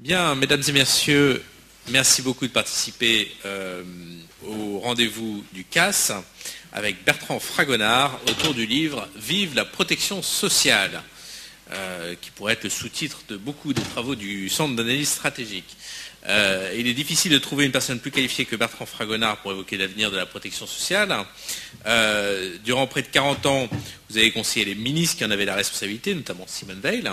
Bien, mesdames et messieurs, merci beaucoup de participer au rendez-vous du CAS avec Bertrand Fragonard autour du livre « Vive la protection sociale » qui pourrait être le sous-titre de beaucoup des travaux du Centre d'analyse stratégique. Il est difficile de trouver une personne plus qualifiée que Bertrand Fragonard pour évoquer l'avenir de la protection sociale. Durant près de 40 ans, vous avez conseillé les ministres qui en avaient la responsabilité, notamment Simone Veil,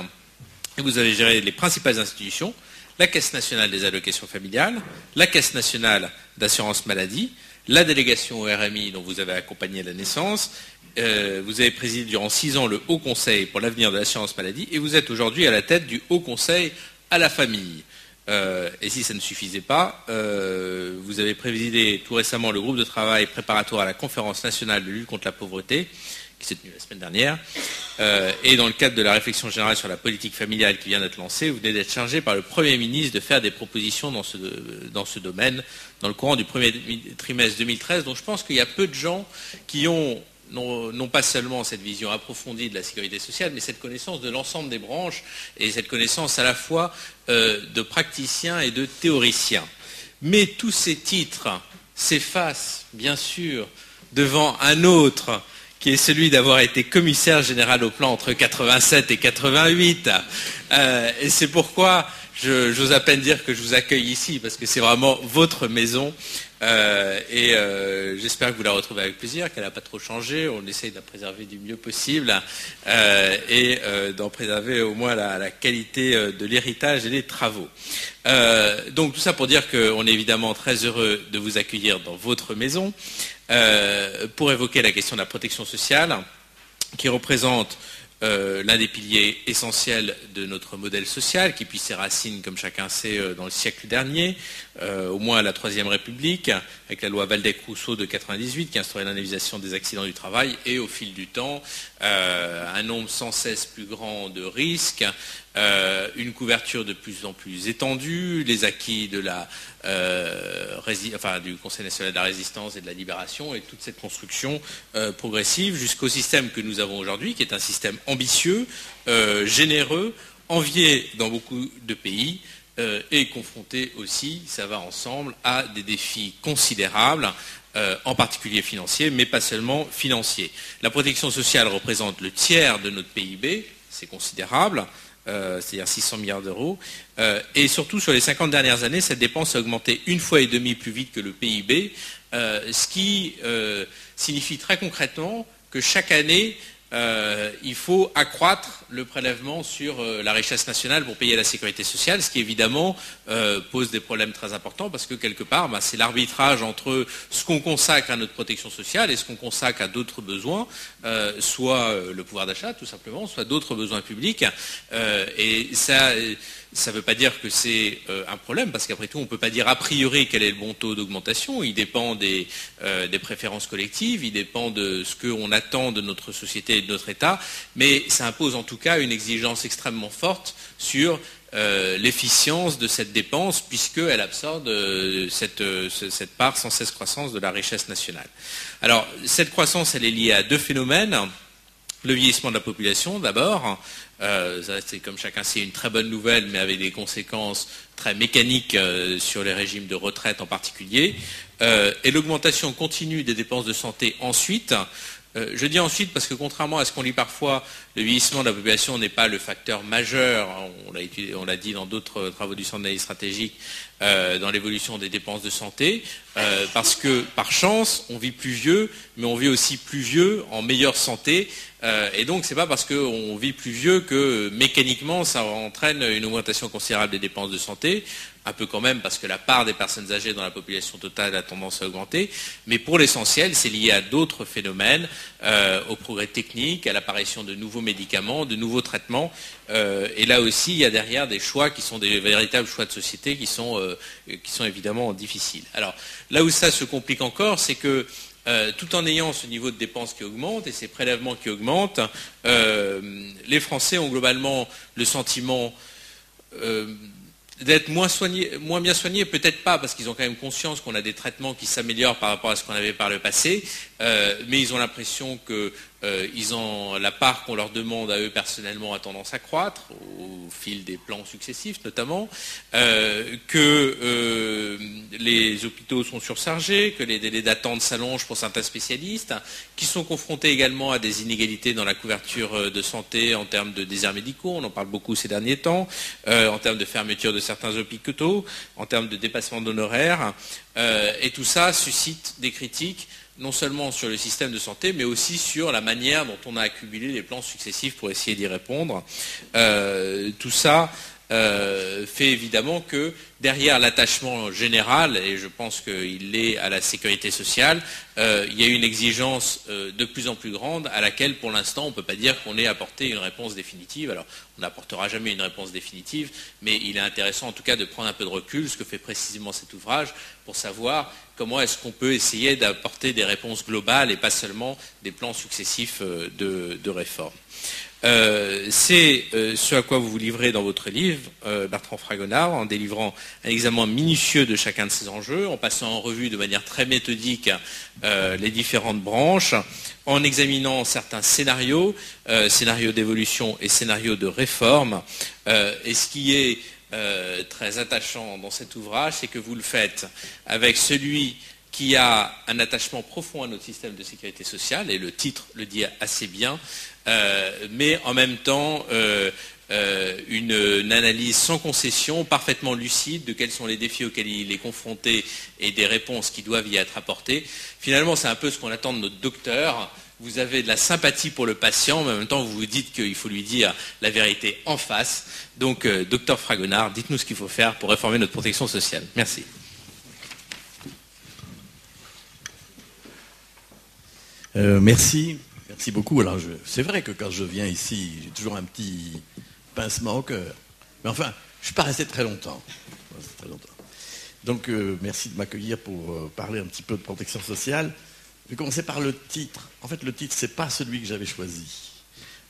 et vous avez géré les principales institutions, la Caisse nationale des allocations familiales, la Caisse nationale d'assurance maladie, la délégation au RMI dont vous avez accompagné la naissance. Vous avez présidé durant 6 ans le Haut Conseil pour l'avenir de l'assurance maladie et vous êtes aujourd'hui à la tête du Haut Conseil à la famille. Et si ça ne suffisait pas, vous avez présidé tout récemment le groupe de travail préparatoire à la conférence nationale de lutte contre la pauvreté, qui s'est tenue la semaine dernière. Et dans le cadre de la réflexion générale sur la politique familiale qui vient d'être lancée, vous venez d'être chargé par le Premier ministre de faire des propositions dans ce domaine dans le courant du premier trimestre 2013. Donc je pense qu'il y a peu de gens qui ont non pas seulement cette vision approfondie de la sécurité sociale, mais cette connaissance de l'ensemble des branches et cette connaissance à la fois de praticiens et de théoriciens. Mais tous ces titres s'effacent, bien sûr, devant un autre qui est celui d'avoir été commissaire général au plan entre 87 et 88. Et c'est pourquoi j'ose à peine dire que je vous accueille ici, parce que c'est vraiment votre maison. J'espère que vous la retrouvez avec plaisir, qu'elle n'a pas trop changé. On essaye de la préserver du mieux possible et d'en préserver au moins la qualité de l'héritage et des travaux. Donc tout ça pour dire qu'on est évidemment très heureux de vous accueillir dans votre maison pour évoquer la question de la protection sociale qui représente l'un des piliers essentiels de notre modèle social, qui puise ses racines, comme chacun sait, dans le siècle dernier, au moins à la Troisième République, avec la loi Waldeck-Rousseau de 1998, qui instaurait l'indemnisation des accidents du travail, et au fil du temps, un nombre sans cesse plus grand de risques, une couverture de plus en plus étendue, les acquis de du Conseil national de la résistance et de la libération, et toute cette construction progressive jusqu'au système que nous avons aujourd'hui, qui est un système ambitieux, généreux, envié dans beaucoup de pays, et confronté aussi, ça va ensemble, à des défis considérables, en particulier financiers, mais pas seulement financiers. La protection sociale représente le tiers de notre PIB, c'est considérable, c'est-à-dire 600 milliards d'euros, et surtout sur les 50 dernières années, cette dépense a augmenté 1,5 fois plus vite que le PIB, ce qui signifie très concrètement que chaque année, il faut accroître le prélèvement sur la richesse nationale pour payer la sécurité sociale, ce qui évidemment pose des problèmes très importants parce que quelque part, c'est l'arbitrage entre ce qu'on consacre à notre protection sociale et ce qu'on consacre à d'autres besoins, soit le pouvoir d'achat tout simplement, soit d'autres besoins publics. Et ça ne veut pas dire que c'est un problème, parce qu'après tout, on ne peut pas dire a priori quel est le bon taux d'augmentation. Il dépend des préférences collectives, il dépend de ce qu'on attend de notre société et de notre État, mais ça impose en tout cas une exigence extrêmement forte sur l'efficience de cette dépense, puisqu'elle absorbe cette part sans cesse croissance de la richesse nationale. Alors, cette croissance, elle est liée à deux phénomènes. Le vieillissement de la population, d'abord. C'est, comme chacun sait, une très bonne nouvelle, mais avec des conséquences très mécaniques sur les régimes de retraite en particulier. Et l'augmentation continue des dépenses de santé ensuite. Je dis ensuite parce que contrairement à ce qu'on lit parfois, le vieillissement de la population n'est pas le facteur majeur, on l'a dit dans d'autres travaux du Centre d'analyse stratégique, dans l'évolution des dépenses de santé, parce que par chance, on vit plus vieux, mais on vit aussi plus vieux en meilleure santé, et donc c'est pas parce qu'on vit plus vieux que mécaniquement ça entraîne une augmentation considérable des dépenses de santé, un peu quand même parce que la part des personnes âgées dans la population totale a tendance à augmenter, mais pour l'essentiel, c'est lié à d'autres phénomènes, au progrès technique, à l'apparition de nouveaux médicaments, de nouveaux traitements, et là aussi, il y a derrière des choix qui sont des véritables choix de société qui sont évidemment difficiles. Alors, là où ça se complique encore, c'est que tout en ayant ce niveau de dépenses qui augmente et ces prélèvements qui augmentent, les Français ont globalement le sentiment d'être moins bien soignés, peut-être pas, parce qu'ils ont quand même conscience qu'on a des traitements qui s'améliorent par rapport à ce qu'on avait par le passé, mais ils ont l'impression que la part qu'on leur demande à eux personnellement a tendance à croître, au fil des plans successifs notamment, que les hôpitaux sont surchargés, que les délais d'attente s'allongent pour certains spécialistes, qui sont confrontés également à des inégalités dans la couverture de santé en termes de déserts médicaux, on en parle beaucoup ces derniers temps, en termes de fermeture de certains hôpitaux, en termes de dépassement d'honoraires, et tout ça suscite des critiques non seulement sur le système de santé, mais aussi sur la manière dont on a accumulé les plans successifs pour essayer d'y répondre. Tout ça fait évidemment que derrière l'attachement général, et je pense qu'il l'est à la sécurité sociale, il y a une exigence de plus en plus grande à laquelle pour l'instant on ne peut pas dire qu'on ait apporté une réponse définitive. Alors on n'apportera jamais une réponse définitive, mais il est intéressant en tout cas de prendre un peu de recul, ce que fait précisément cet ouvrage, pour savoir comment est-ce qu'on peut essayer d'apporter des réponses globales et pas seulement des plans successifs de réforme. C'est ce à quoi vous vous livrez dans votre livre, Bertrand Fragonard, en délivrant un examen minutieux de chacun de ces enjeux, en passant en revue de manière très méthodique les différentes branches, en examinant certains scénarios, scénarios d'évolution et scénarios de réforme. Et ce qui est très attachant dans cet ouvrage, c'est que vous le faites avec celui qui a un attachement profond à notre système de sécurité sociale, et le titre le dit assez bien, mais en même temps une analyse sans concession, parfaitement lucide de quels sont les défis auxquels il est confronté et des réponses qui doivent y être apportées. Finalement, c'est un peu ce qu'on attend de notre docteur. Vous avez de la sympathie pour le patient, mais en même temps, vous vous dites qu'il faut lui dire la vérité en face. Donc, docteur Fragonard, dites-nous ce qu'il faut faire pour réformer notre protection sociale. Merci. Merci beaucoup. Alors, c'est vrai que quand je viens ici, j'ai toujours un petit pincement au cœur. Mais enfin, je ne suis pas resté très longtemps. Donc, merci de m'accueillir pour parler un petit peu de protection sociale. Je vais commencer par le titre. En fait, le titre, ce n'est pas celui que j'avais choisi.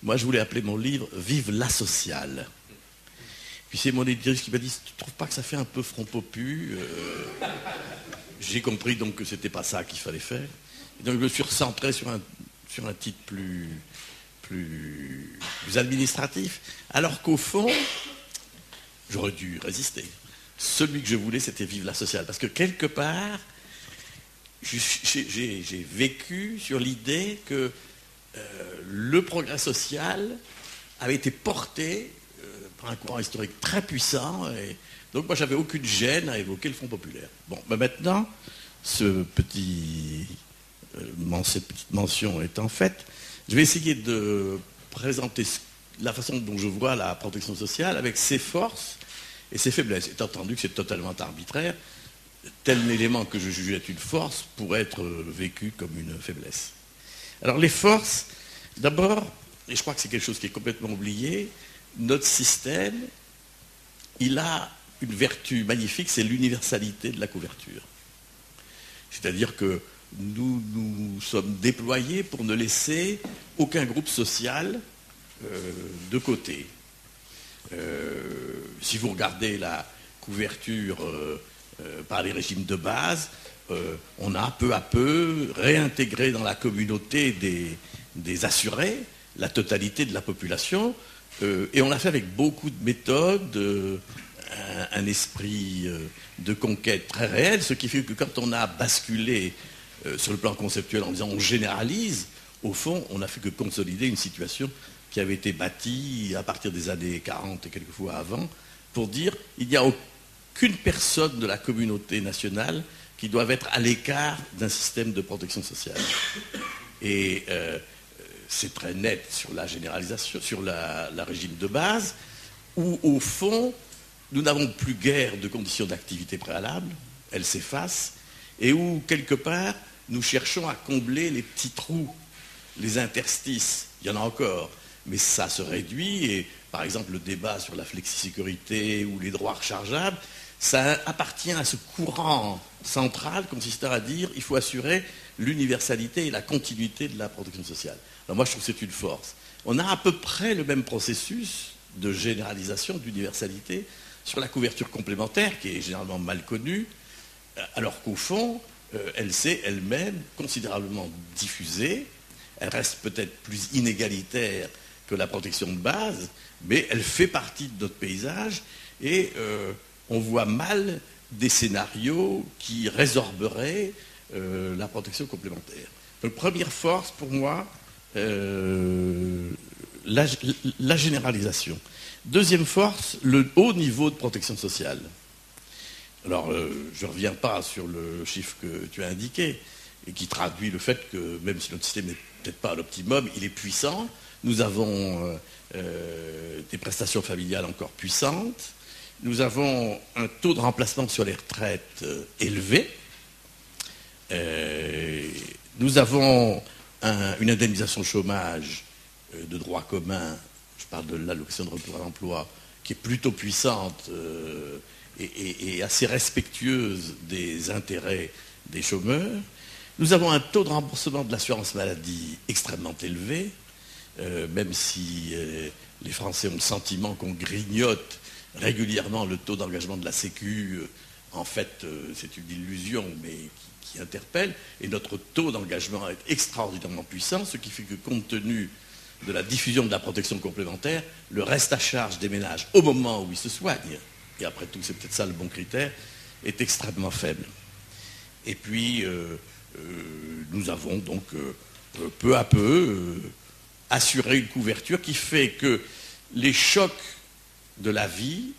Moi, je voulais appeler mon livre « Vive la sociale ». Puis c'est mon éditrice qui m'a dit « Tu ne trouves pas que ça fait un peu front popu ?» J'ai compris donc que ce n'était pas ça qu'il fallait faire. Et donc je me suis recentré sur un titre plus administratif, alors qu'au fond, j'aurais dû résister. Celui que je voulais, c'était Vive la sociale. Parce que quelque part, j'ai vécu sur l'idée que le progrès social avait été porté par un courant historique très puissant. Et donc moi, j'avais aucune gêne à évoquer le Front populaire. Bon, ben maintenant, cette petite mention étant faite, je vais essayer de présenter la façon dont je vois la protection sociale avec ses forces et ses faiblesses. Étant entendu que c'est totalement arbitraire, tel élément que je juge être une force pourrait être vécu comme une faiblesse. Alors les forces, d'abord, et je crois que c'est quelque chose qui est complètement oublié, notre système, il a une vertu magnifique, c'est l'universalité de la couverture. C'est-à-dire que nous sommes déployés pour ne laisser aucun groupe social de côté. Si vous regardez la couverture par les régimes de base, on a peu à peu réintégré dans la communauté des assurés la totalité de la population, et on l'a fait avec beaucoup de méthodes, un esprit de conquête très réel, ce qui fait que quand on a basculé sur le plan conceptuel en disant on généralise, au fond, on n'a fait que consolider une situation qui avait été bâtie à partir des années 40 et quelquefois avant, pour dire il n'y a aucune personne de la communauté nationale qui doit être à l'écart d'un système de protection sociale. Et c'est très net sur la généralisation, sur la régime de base, où au fond, nous n'avons plus guère de conditions d'activité préalables, elles s'effacent, et où, quelque part, nous cherchons à combler les petits trous, les interstices. Il y en a encore, mais ça se réduit, et par exemple, le débat sur la flexisécurité ou les droits rechargeables, ça appartient à ce courant central consistant à dire qu'il faut assurer l'universalité et la continuité de la protection sociale. Alors moi, je trouve que c'est une force. On a à peu près le même processus de généralisation, d'universalité, sur la couverture complémentaire, qui est généralement mal connue, alors qu'au fond, elle s'est elle-même considérablement diffusée, Elle reste peut-être plus inégalitaire que la protection de base, mais elle fait partie de notre paysage et on voit mal des scénarios qui résorberaient la protection complémentaire. Donc, première force pour moi, la généralisation. Deuxième force, le haut niveau de protection sociale. Alors, je ne reviens pas sur le chiffre que tu as indiqué et qui traduit le fait que même si notre système n'est peut-être pas à l'optimum, il est puissant. Nous avons des prestations familiales encore puissantes. Nous avons un taux de remplacement sur les retraites élevé. Nous avons une indemnisation chômage de droit commun, je parle de l'allocation de retour à l'emploi, qui est plutôt puissante et assez respectueuse des intérêts des chômeurs. Nous avons un taux de remboursement de l'assurance maladie extrêmement élevé, même si les Français ont le sentiment qu'on grignote régulièrement le taux d'engagement de la Sécu. En fait, c'est une illusion, mais qui interpelle. Et notre taux d'engagement est extraordinairement puissant, ce qui fait que, compte tenu de la diffusion de la protection complémentaire, le reste à charge des ménages au moment où ils se soignent, et après tout c'est peut-être ça le bon critère, est extrêmement faible. Et puis nous avons donc peu à peu assuré une couverture qui fait que les chocs de la vie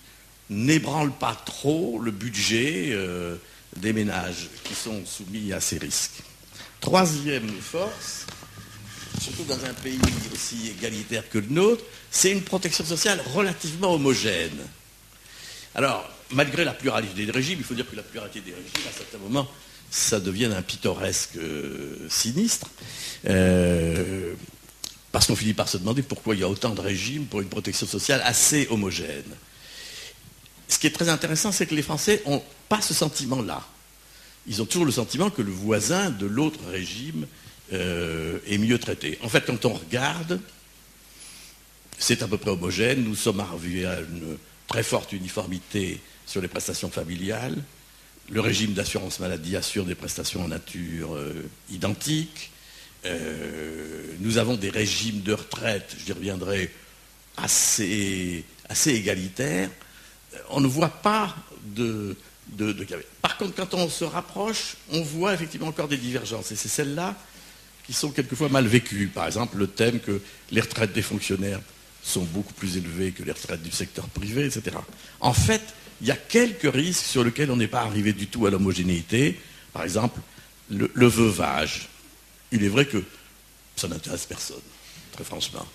n'ébranlent pas trop le budget des ménages qui sont soumis à ces risques. Troisième force, surtout dans un pays aussi égalitaire que le nôtre, c'est une protection sociale relativement homogène. Alors, malgré la pluralité des régimes, il faut dire que la pluralité des régimes, à certains moments, ça devient un pittoresque sinistre, parce qu'on finit par se demander pourquoi il y a autant de régimes pour une protection sociale assez homogène. Ce qui est très intéressant, c'est que les Français n'ont pas ce sentiment-là. Ils ont toujours le sentiment que le voisin de l'autre régime est mieux traité. En fait, quand on regarde, c'est à peu près homogène. Nous sommes arrivés à une très forte uniformité sur les prestations familiales. Le régime d'assurance maladie assure des prestations en nature identiques. Nous avons des régimes de retraite, j'y reviendrai, assez égalitaires. On ne voit pas de... Par contre, quand on se rapproche, on voit effectivement encore des divergences. Et c'est celles-là qui sont quelquefois mal vécues. Par exemple, le thème que les retraites des fonctionnaires sont beaucoup plus élevées que les retraites du secteur privé, etc. En fait, il y a quelques risques sur lesquels on n'est pas arrivé du tout à l'homogénéité. Par exemple, le veuvage. Il est vrai que ça n'intéresse personne, très franchement.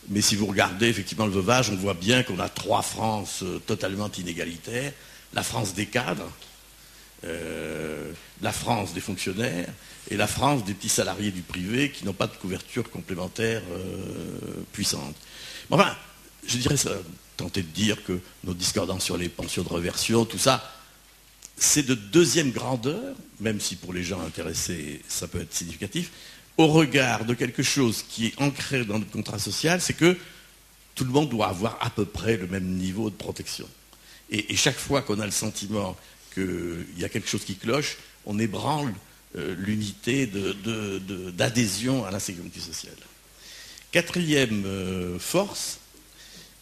Mais si vous regardez effectivement le veuvage, on voit bien qu'on a trois Frances totalement inégalitaires. La France des cadres, la France des fonctionnaires et la France des petits salariés du privé qui n'ont pas de couverture complémentaire puissante. Enfin, je dirais ça, tenter de dire que nos discordances sur les pensions de réversion, tout ça, c'est de deuxième grandeur, même si pour les gens intéressés, ça peut être significatif, au regard de quelque chose qui est ancré dans notre contrat social, c'est que tout le monde doit avoir à peu près le même niveau de protection. Et chaque fois qu'on a le sentiment qu'il y a quelque chose qui cloche, on ébranle l'unité d'adhésion à la sécurité sociale. Quatrième force,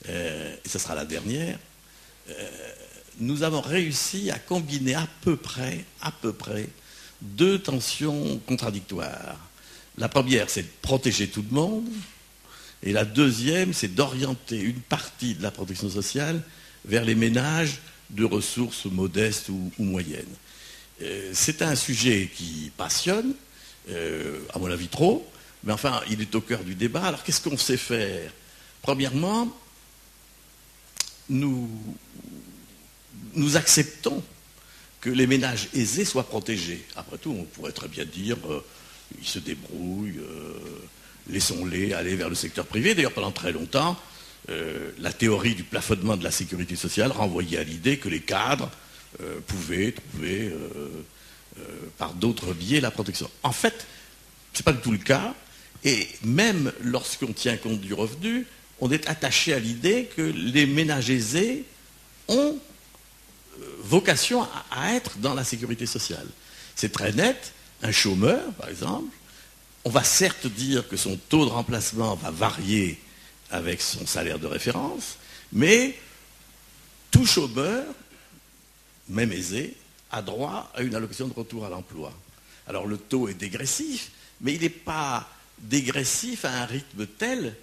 et ce sera la dernière, nous avons réussi à combiner à peu près deux tensions contradictoires. La première, c'est de protéger tout le monde, et la deuxième, c'est d'orienter une partie de la protection sociale vers les ménages de ressources modestes ou moyennes. C'est un sujet qui passionne, à mon avis trop, mais enfin, il est au cœur du débat. Alors, qu'est-ce qu'on sait faire? Premièrement, nous acceptons que les ménages aisés soient protégés. Après tout, on pourrait très bien dire, ils se débrouillent, laissons-les aller vers le secteur privé. D'ailleurs, pendant très longtemps, la théorie du plafonnement de la sécurité sociale renvoyait à l'idée que les cadres pouvaient trouver par d'autres biais la protection. En fait, ce n'est pas du tout le cas, et même lorsqu'on tient compte du revenu, on est attaché à l'idée que les ménages aisés ont vocation à être dans la sécurité sociale. C'est très net, un chômeur, par exemple, on va certes dire que son taux de remplacement va varier avec son salaire de référence, mais tout chômeur, même aisé, a droit à une allocation de retour à l'emploi. Alors le taux est dégressif, mais il n'est pas dégressif à un rythme tel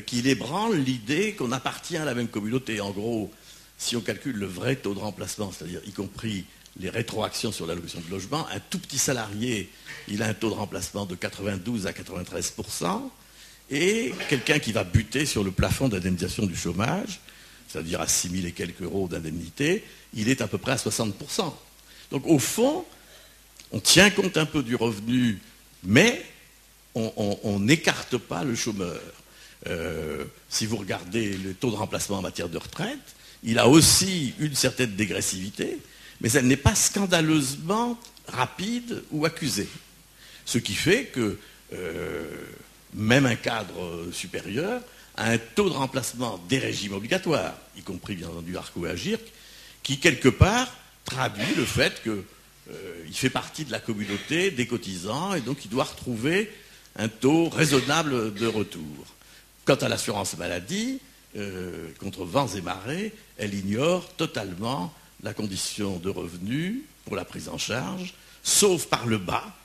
qu'il ébranle l'idée qu'on appartient à la même communauté. En gros, si on calcule le vrai taux de remplacement, c'est-à-dire y compris les rétroactions sur l'allocation de logement, un tout petit salarié, il a un taux de remplacement de 92 à 93%, et quelqu'un qui va buter sur le plafond d'indemnisation du chômage, c'est-à-dire à 6 000 et quelques euros d'indemnité, il est à peu près à 60%. Donc au fond, on tient compte un peu du revenu, mais on n'écarte pas le chômeur. Si vous regardez le taux de remplacement en matière de retraite, il a aussi une certaine dégressivité, mais elle n'est pas scandaleusement rapide ou accusée. Ce qui fait que même un cadre supérieur a un taux de remplacement des régimes obligatoires, y compris bien entendu ARCO et AGIRC, qui quelque part traduit le fait qu'il fait partie de la communauté des cotisants et donc il doit retrouver un taux raisonnable de retour. Quant à l'assurance maladie, contre vents et marées, elle ignore totalement la condition de revenu pour la prise en charge, sauf par le bas,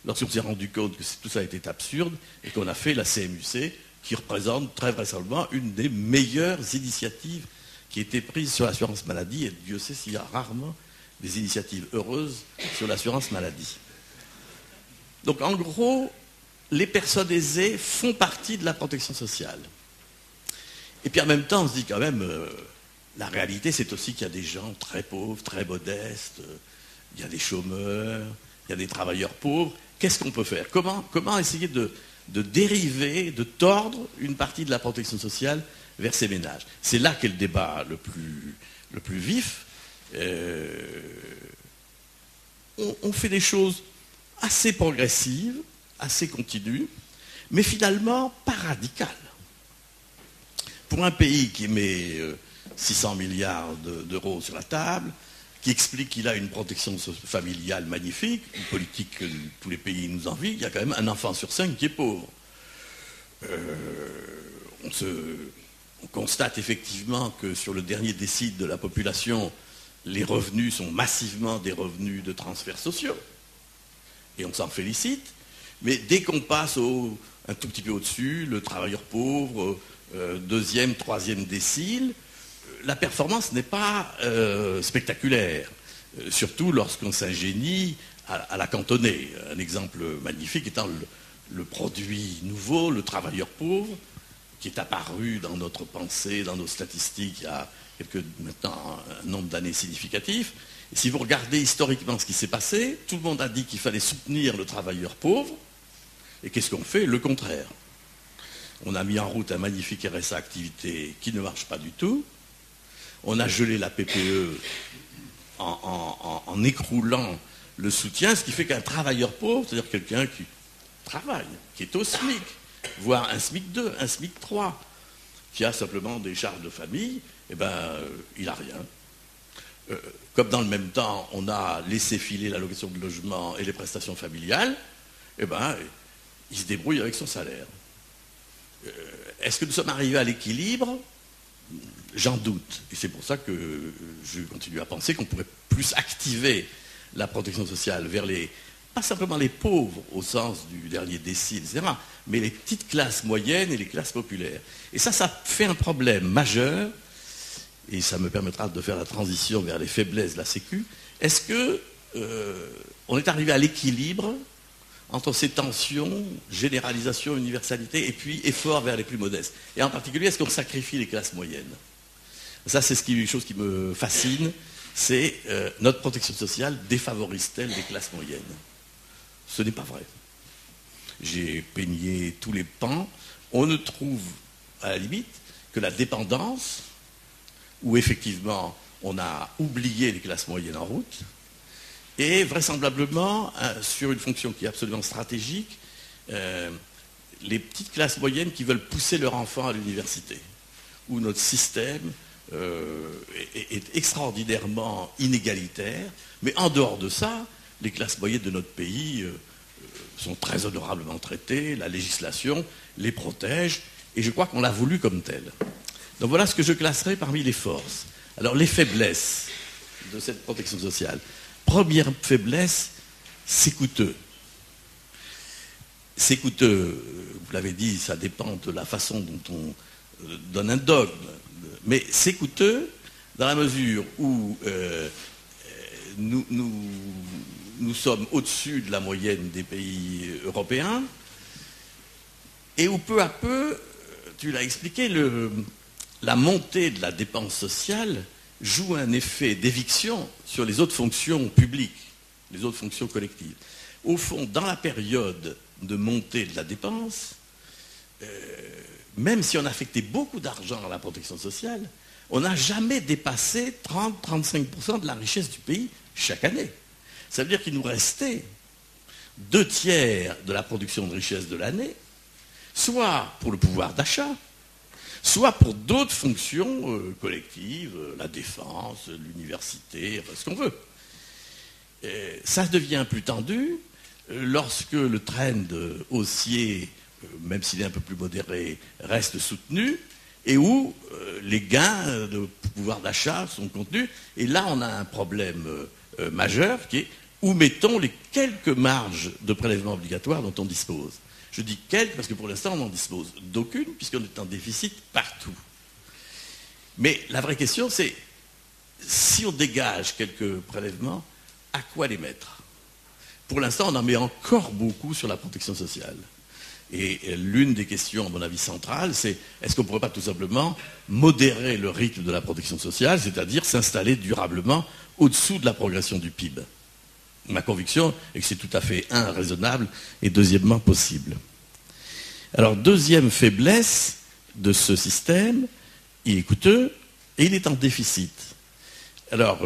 lorsqu'on s'est rendu compte que tout ça était absurde et qu'on a fait la CMU-C, qui représente très vraisemblablement une des meilleures initiatives qui a été prise sur l'assurance maladie, et Dieu sait s'il y a rarement des initiatives heureuses sur l'assurance maladie. Donc en gros, les personnes aisées font partie de la protection sociale. Et puis en même temps, on se dit quand même, la réalité c'est aussi qu'il y a des gens très pauvres, très modestes, il y a des chômeurs, il y a des travailleurs pauvres. Qu'est-ce qu'on peut faire ? Comment essayer de dériver, de tordre une partie de la protection sociale vers ces ménages ? C'est là qu'est le débat le plus vif. On fait des choses assez progressives, assez continues, mais finalement pas radicales. Pour un pays qui met 600 milliards d'euros sur la table, qui explique qu'il a une protection familiale magnifique, une politique que tous les pays nous envient, il y a quand même un enfant sur 5 qui est pauvre. On constate effectivement que sur le dernier décile de la population, les revenus sont massivement des revenus de transferts sociaux. Et on s'en félicite. Mais dès qu'on passe un tout petit peu au-dessus, le travailleur pauvre, deuxième, troisième décile, la performance n'est pas spectaculaire. Surtout lorsqu'on s'ingénie à la cantonner. Un exemple magnifique étant le produit nouveau, le travailleur pauvre, qui est apparu dans notre pensée, dans nos statistiques, il y a maintenant un nombre d'années significatif. Et si vous regardez historiquement ce qui s'est passé, tout le monde a dit qu'il fallait soutenir le travailleur pauvre. Et qu'est-ce qu'on fait ? Le contraire. On a mis en route un magnifique RSA activité qui ne marche pas du tout. On a gelé la PPE en écroulant le soutien, ce qui fait qu'un travailleur pauvre, c'est-à-dire quelqu'un qui travaille, qui est au SMIC, voire un SMIC 2, un SMIC 3, qui a simplement des charges de famille, il n'a rien. Comme dans le même temps, on a laissé filer l'allocation de logement et les prestations familiales, il se débrouille avec son salaire. Est-ce que nous sommes arrivés à l'équilibre ? J'en doute. Et c'est pour ça que je continue à penser qu'on pourrait plus activer la protection sociale vers pas simplement les pauvres au sens du dernier décile, etc., mais les petites classes moyennes et les classes populaires. Et ça fait un problème majeur, et ça me permettra de faire la transition vers les faiblesses de la Sécu. Est-ce que on est arrivé à l'équilibre entre ces tensions, généralisation, universalité, et puis effort vers les plus modestes? Et en particulier, est-ce qu'on sacrifie les classes moyennes? Ça, c'est une chose qui me fascine, c'est notre protection sociale défavorise-t-elle les classes moyennes? Ce n'est pas vrai. J'ai peigné tous les pans. On ne trouve, à la limite, que la dépendance, où effectivement on a oublié les classes moyennes en route, et vraisemblablement, sur une fonction qui est absolument stratégique, les petites classes moyennes qui veulent pousser leur enfant à l'université, où notre système est extraordinairement inégalitaire, mais en dehors de ça, les classes moyennes de notre pays sont très honorablement traités, la législation les protège, et je crois qu'on l'a voulu comme tel. Donc voilà ce que je classerai parmi les forces. Alors les faiblesses de cette protection sociale. Première faiblesse, c'est coûteux. C'est coûteux, vous l'avez dit, ça dépend de la façon dont on donne un dogme, mais c'est coûteux dans la mesure où nous sommes au-dessus de la moyenne des pays européens et où peu à peu, tu l'as expliqué, la montée de la dépense sociale joue un effet d'éviction sur les autres fonctions publiques, les autres fonctions collectives. Au fond, dans la période de montée de la dépense, même si on affectait beaucoup d'argent à la protection sociale, on n'a jamais dépassé 30-35% de la richesse du pays chaque année. Ça veut dire qu'il nous restait 2/3 de la production de richesse de l'année, soit pour le pouvoir d'achat, soit pour d'autres fonctions collectives, la défense, l'université, ce qu'on veut. Ça devient plus tendu lorsque le trend haussier, même s'il est un peu plus modéré, reste soutenu, et où les gains de pouvoir d'achat sont contenus. Et là, on a un problème majeur qui est où mettons les quelques marges de prélèvement obligatoire dont on dispose. Je dis quelques parce que pour l'instant, on n'en dispose d'aucune, puisqu'on est en déficit partout. Mais la vraie question, c'est si on dégage quelques prélèvements, à quoi les mettre? Pour l'instant, on en met encore beaucoup sur la protection sociale. Et l'une des questions, à mon avis, centrales, c'est est-ce qu'on ne pourrait pas tout simplement modérer le rythme de la protection sociale, c'est-à-dire s'installer durablement au-dessous de la progression du PIB? Ma conviction est que c'est tout à fait, raisonnable et deuxièmement, possible. Alors, deuxième faiblesse de ce système, il est coûteux et il est en déficit. Alors,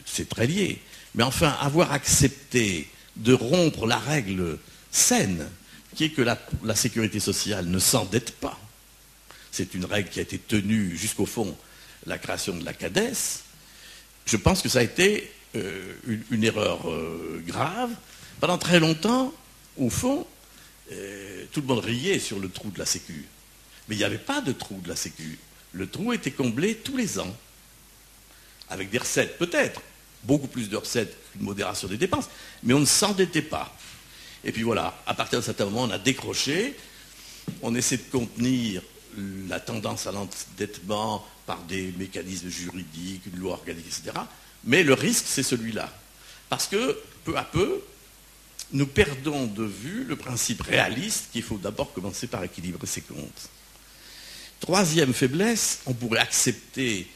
c'est très lié. Mais enfin, avoir accepté de rompre la règle saine, qui est que la sécurité sociale ne s'endette pas. C'est une règle qui a été tenue jusqu'au fond, la création de la CADES. Je pense que ça a été une erreur grave. Pendant très longtemps, au fond, tout le monde riait sur le trou de la Sécu. Mais il n'y avait pas de trou de la Sécu. Le trou était comblé tous les ans. Avec des recettes, peut-être. Beaucoup plus de recettes qu'une modération des dépenses. Mais on ne s'endettait pas. Et puis voilà, à partir de certain moment, on a décroché. On essaie de contenir la tendance à l'endettement par des mécanismes juridiques, une loi organique, etc. Mais le risque, c'est celui-là. Parce que, peu à peu, nous perdons de vue le principe réaliste qu'il faut d'abord commencer par équilibrer ses comptes. Troisième faiblesse, on pourrait accepter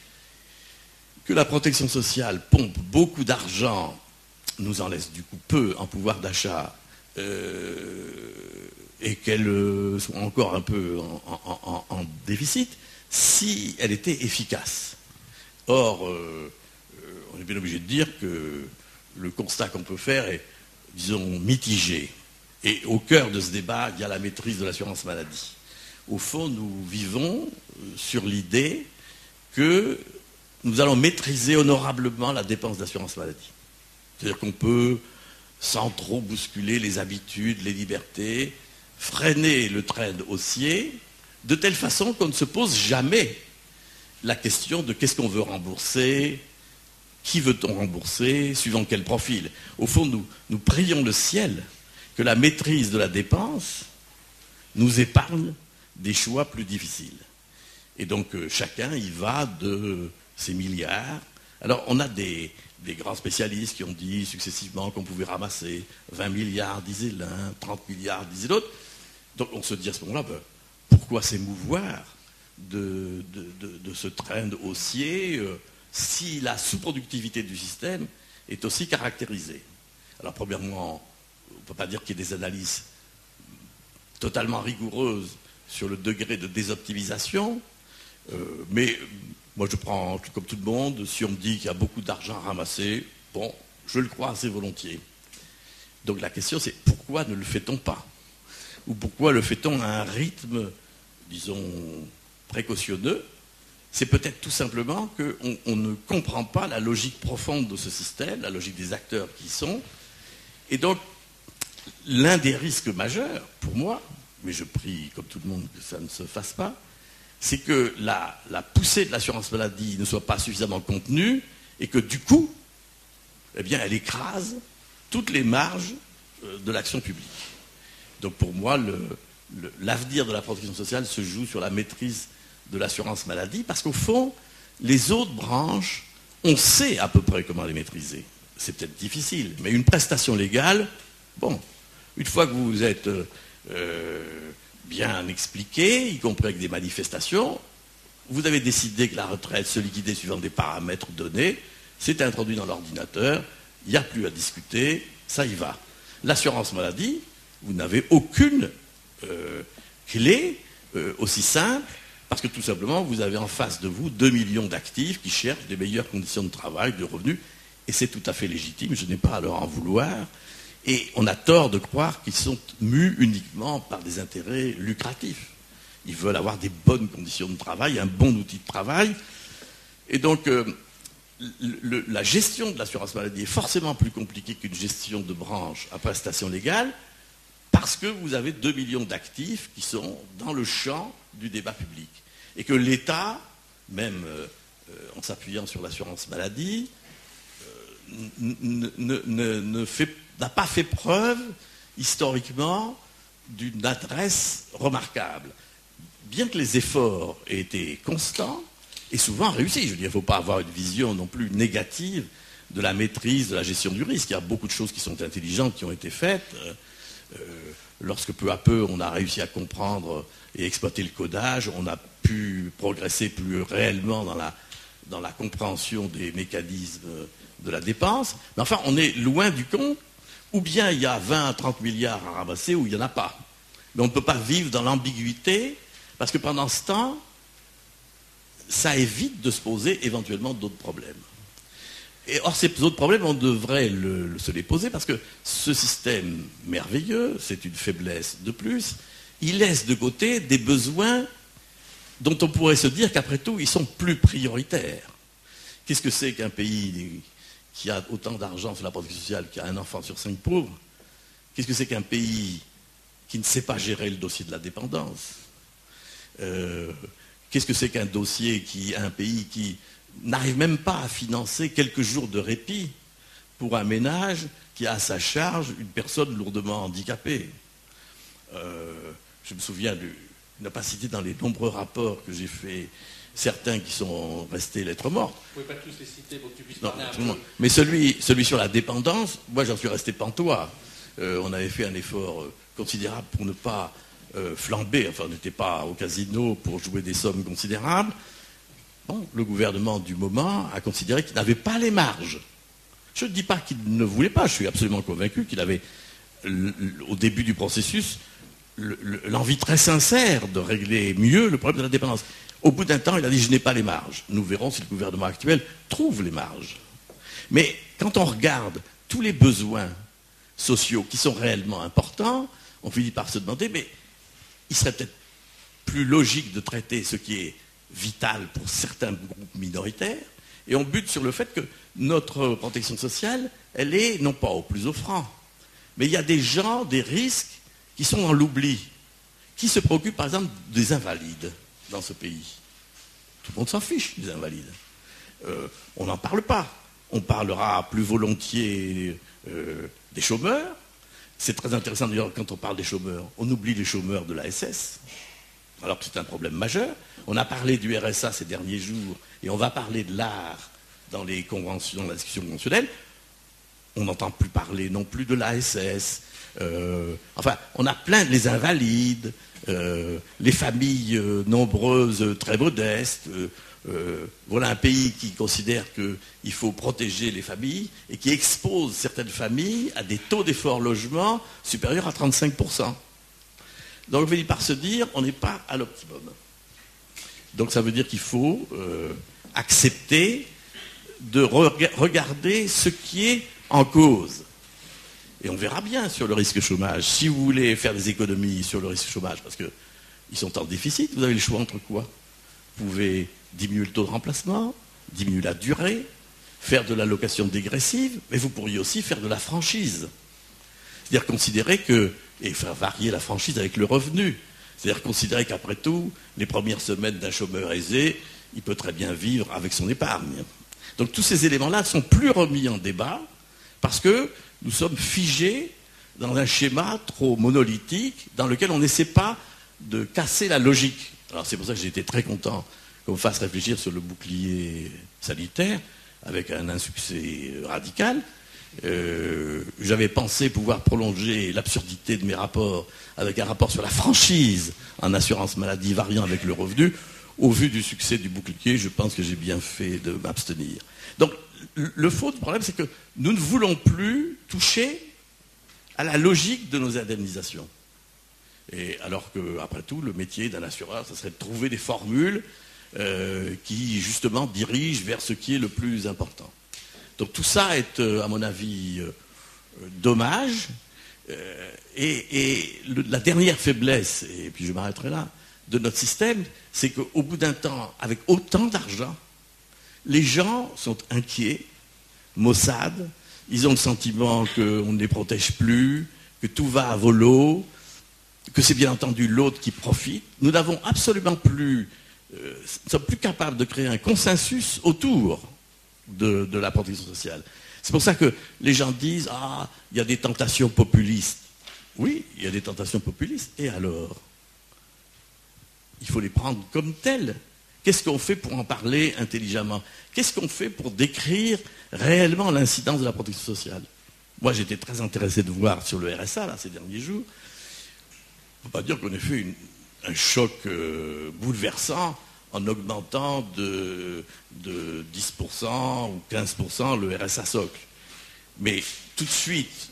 que la protection sociale pompe beaucoup d'argent, nous en laisse du coup peu en pouvoir d'achat, et qu'elle soit encore un peu en déficit, si elle était efficace. Or, on est bien obligé de dire que le constat qu'on peut faire est, disons, mitigé. Et au cœur de ce débat, il y a la maîtrise de l'assurance maladie. Au fond, nous vivons sur l'idée que nous allons maîtriser honorablement la dépense d'assurance maladie. C'est-à-dire qu'on peut, sans trop bousculer les habitudes, les libertés, freiner le trend haussier, de telle façon qu'on ne se pose jamais la question de qu'est-ce qu'on veut rembourser, qui veut-on rembourser, suivant quel profil. Au fond, nous prions le ciel que la maîtrise de la dépense nous épargne des choix plus difficiles. Et donc, chacun y va de ses milliards. Alors, on a des grands spécialistes qui ont dit successivement qu'on pouvait ramasser 20 milliards, disait l'un, 30 milliards, disait l'autre. Donc, on se dit à ce moment-là, pourquoi s'émouvoir de ce trend haussier si la sous-productivité du système est aussi caractérisée? Alors, premièrement, on ne peut pas dire qu'il y ait des analyses totalement rigoureuses sur le degré de désoptimisation, mais moi je prends, comme tout le monde, si on me dit qu'il y a beaucoup d'argent à ramasser, bon, je le crois assez volontiers. Donc la question c'est pourquoi ne le fait-on pas? Ou pourquoi le fait-on à un rythme, disons, précautionneux? C'est peut-être tout simplement qu'on ne comprend pas la logique profonde de ce système, la logique des acteurs qui y sont, et donc l'un des risques majeurs, pour moi, mais je prie comme tout le monde que ça ne se fasse pas, c'est que la poussée de l'assurance maladie ne soit pas suffisamment contenue et que du coup, eh bien, elle écrase toutes les marges de l'action publique. Donc pour moi, l'avenir de la protection sociale se joue sur la maîtrise de l'assurance maladie, parce qu'au fond, les autres branches, on sait à peu près comment les maîtriser. C'est peut-être difficile, mais une prestation légale, bon, une fois que vous êtes bien expliqué, y compris avec des manifestations, vous avez décidé que la retraite se liquidait suivant des paramètres donnés, c'est introduit dans l'ordinateur, il n'y a plus à discuter, ça y va. L'assurance maladie, vous n'avez aucune clé aussi simple, parce que tout simplement, vous avez en face de vous 2 millions d'actifs qui cherchent des meilleures conditions de travail, de revenus, et c'est tout à fait légitime, je n'ai pas à leur en vouloir. Et on a tort de croire qu'ils sont mus uniquement par des intérêts lucratifs. Ils veulent avoir des bonnes conditions de travail, un bon outil de travail. Et donc, la gestion de l'assurance maladie est forcément plus compliquée qu'une gestion de branche à prestations légales, parce que vous avez 2 millions d'actifs qui sont dans le champ du débat public. Et que l'État, même en s'appuyant sur l'assurance maladie, n'a pas fait preuve, historiquement, d'une adresse remarquable. Bien que les efforts aient été constants et souvent réussis, je veux dire, il ne faut pas avoir une vision non plus négative de la maîtrise, de la gestion du risque. Il y a beaucoup de choses qui sont intelligentes, qui ont été faites. Lorsque peu à peu on a réussi à comprendre et exploiter le codage, on a pu progresser plus réellement dans la compréhension des mécanismes de la dépense. Mais enfin, on est loin du compte. Ou bien il y a 20 à 30 milliards à ramasser, ou il n'y en a pas. Mais on ne peut pas vivre dans l'ambiguïté, parce que pendant ce temps, ça évite de se poser éventuellement d'autres problèmes. Et or, ces autres problèmes, on devrait se les poser, parce que ce système merveilleux, c'est une faiblesse de plus, il laisse de côté des besoins dont on pourrait se dire qu'après tout, ils sont plus prioritaires. Qu'est-ce que c'est qu'un pays qui a autant d'argent sur la protection sociale, qui a un enfant sur 5 pauvres? Qu'est-ce que c'est qu'un pays qui ne sait pas gérer le dossier de la dépendance? Qu'est-ce que c'est qu'un pays qui n'arrive même pas à financer quelques jours de répit pour un ménage qui a à sa charge une personne lourdement handicapée? Je me souviens d'une opacité dans les nombreux rapports que j'ai faits, certains qui sont restés lettres mortes. Vous ne pouvez pas tous les citer pour que tu puisses parler un peu. Mais celui sur la dépendance, moi j'en suis resté pantois. On avait fait un effort considérable pour ne pas flamber, enfin on n'était pas au casino pour jouer des sommes considérables. Bon, le gouvernement du moment a considéré qu'il n'avait pas les marges. Je ne dis pas qu'il ne voulait pas, je suis absolument convaincu qu'il avait, au début du processus, l'envie très sincère de régler mieux le problème de la dépendance. Au bout d'un temps, il a dit « je n'ai pas les marges ». Nous verrons si le gouvernement actuel trouve les marges. Mais quand on regarde tous les besoins sociaux qui sont réellement importants, on finit par se demander, mais il serait peut-être plus logique de traiter ce qui est vital pour certains groupes minoritaires, et on bute sur le fait que notre protection sociale, elle est non pas au plus offrant, mais il y a des gens, des risques qui sont dans l'oubli, qui se préoccupent par exemple des invalides dans ce pays. Tout le monde s'en fiche des invalides. On n'en parle pas. On parlera plus volontiers des chômeurs. C'est très intéressant d'ailleurs quand on parle des chômeurs. On oublie les chômeurs de la SS, alors que c'est un problème majeur. On a parlé du RSA ces derniers jours, et on va parler de l'art dans les conventions, la discussion conventionnelle. On n'entend plus parler non plus de l'ASS. Enfin, on a plein les invalides, les familles nombreuses, très modestes. Voilà un pays qui considère qu'il faut protéger les familles et qui expose certaines familles à des taux d'effort logement supérieurs à 35%. Donc on finit par se dire on n'est pas à l'optimum. Donc ça veut dire qu'il faut accepter de regarder ce qui est en cause. Et on verra bien sur le risque chômage. Si vous voulez faire des économies sur le risque chômage, parce qu'ils sont en déficit, vous avez le choix entre quoi? Vous pouvez diminuer le taux de remplacement, diminuer la durée, faire de l'allocation dégressive, mais vous pourriez aussi faire de la franchise. C'est-à-dire considérer et faire varier la franchise avec le revenu. C'est-à-dire considérer qu'après tout, les premières semaines d'un chômeur aisé, il peut très bien vivre avec son épargne. Donc tous ces éléments-là ne sont plus remis en débat parce que nous sommes figés dans un schéma trop monolithique dans lequel on n'essaie pas de casser la logique. Alors c'est pour ça que j'ai été très content qu'on me fasse réfléchir sur le bouclier sanitaire avec un insuccès radical. J'avais pensé pouvoir prolonger l'absurdité de mes rapports avec un rapport sur la franchise en assurance maladie variant avec le revenu. Au vu du succès du bouclier, je pense que j'ai bien fait de m'abstenir. Donc, le fond du problème, c'est que nous ne voulons plus toucher à la logique de nos indemnisations. Et alors que, après tout, le métier d'un assureur, ce serait de trouver des formules qui, justement, dirigent vers ce qui est le plus important. Donc tout ça est, à mon avis, dommage. La dernière faiblesse, et puis je m'arrêterai là, de notre système, c'est qu'au bout d'un temps, avec autant d'argent, les gens sont inquiets, maussades, ils ont le sentiment qu'on ne les protège plus, que tout va à volo, que c'est bien entendu l'autre qui profite. Nous n'avons absolument plus, nous ne sommes plus capables de créer un consensus autour de la protection sociale. C'est pour ça que les gens disent « Ah, il y a des tentations populistes ». Oui, il y a des tentations populistes. Et alors? Il faut les prendre comme telles. Qu'est-ce qu'on fait pour en parler intelligemment? Qu'est-ce qu'on fait pour décrire réellement l'incidence de la protection sociale? Moi, j'étais très intéressé de voir sur le RSA, là, ces derniers jours. On ne peut pas dire qu'on ait fait un choc bouleversant en augmentant de 10% ou 15% le RSA socle. Mais tout de suite,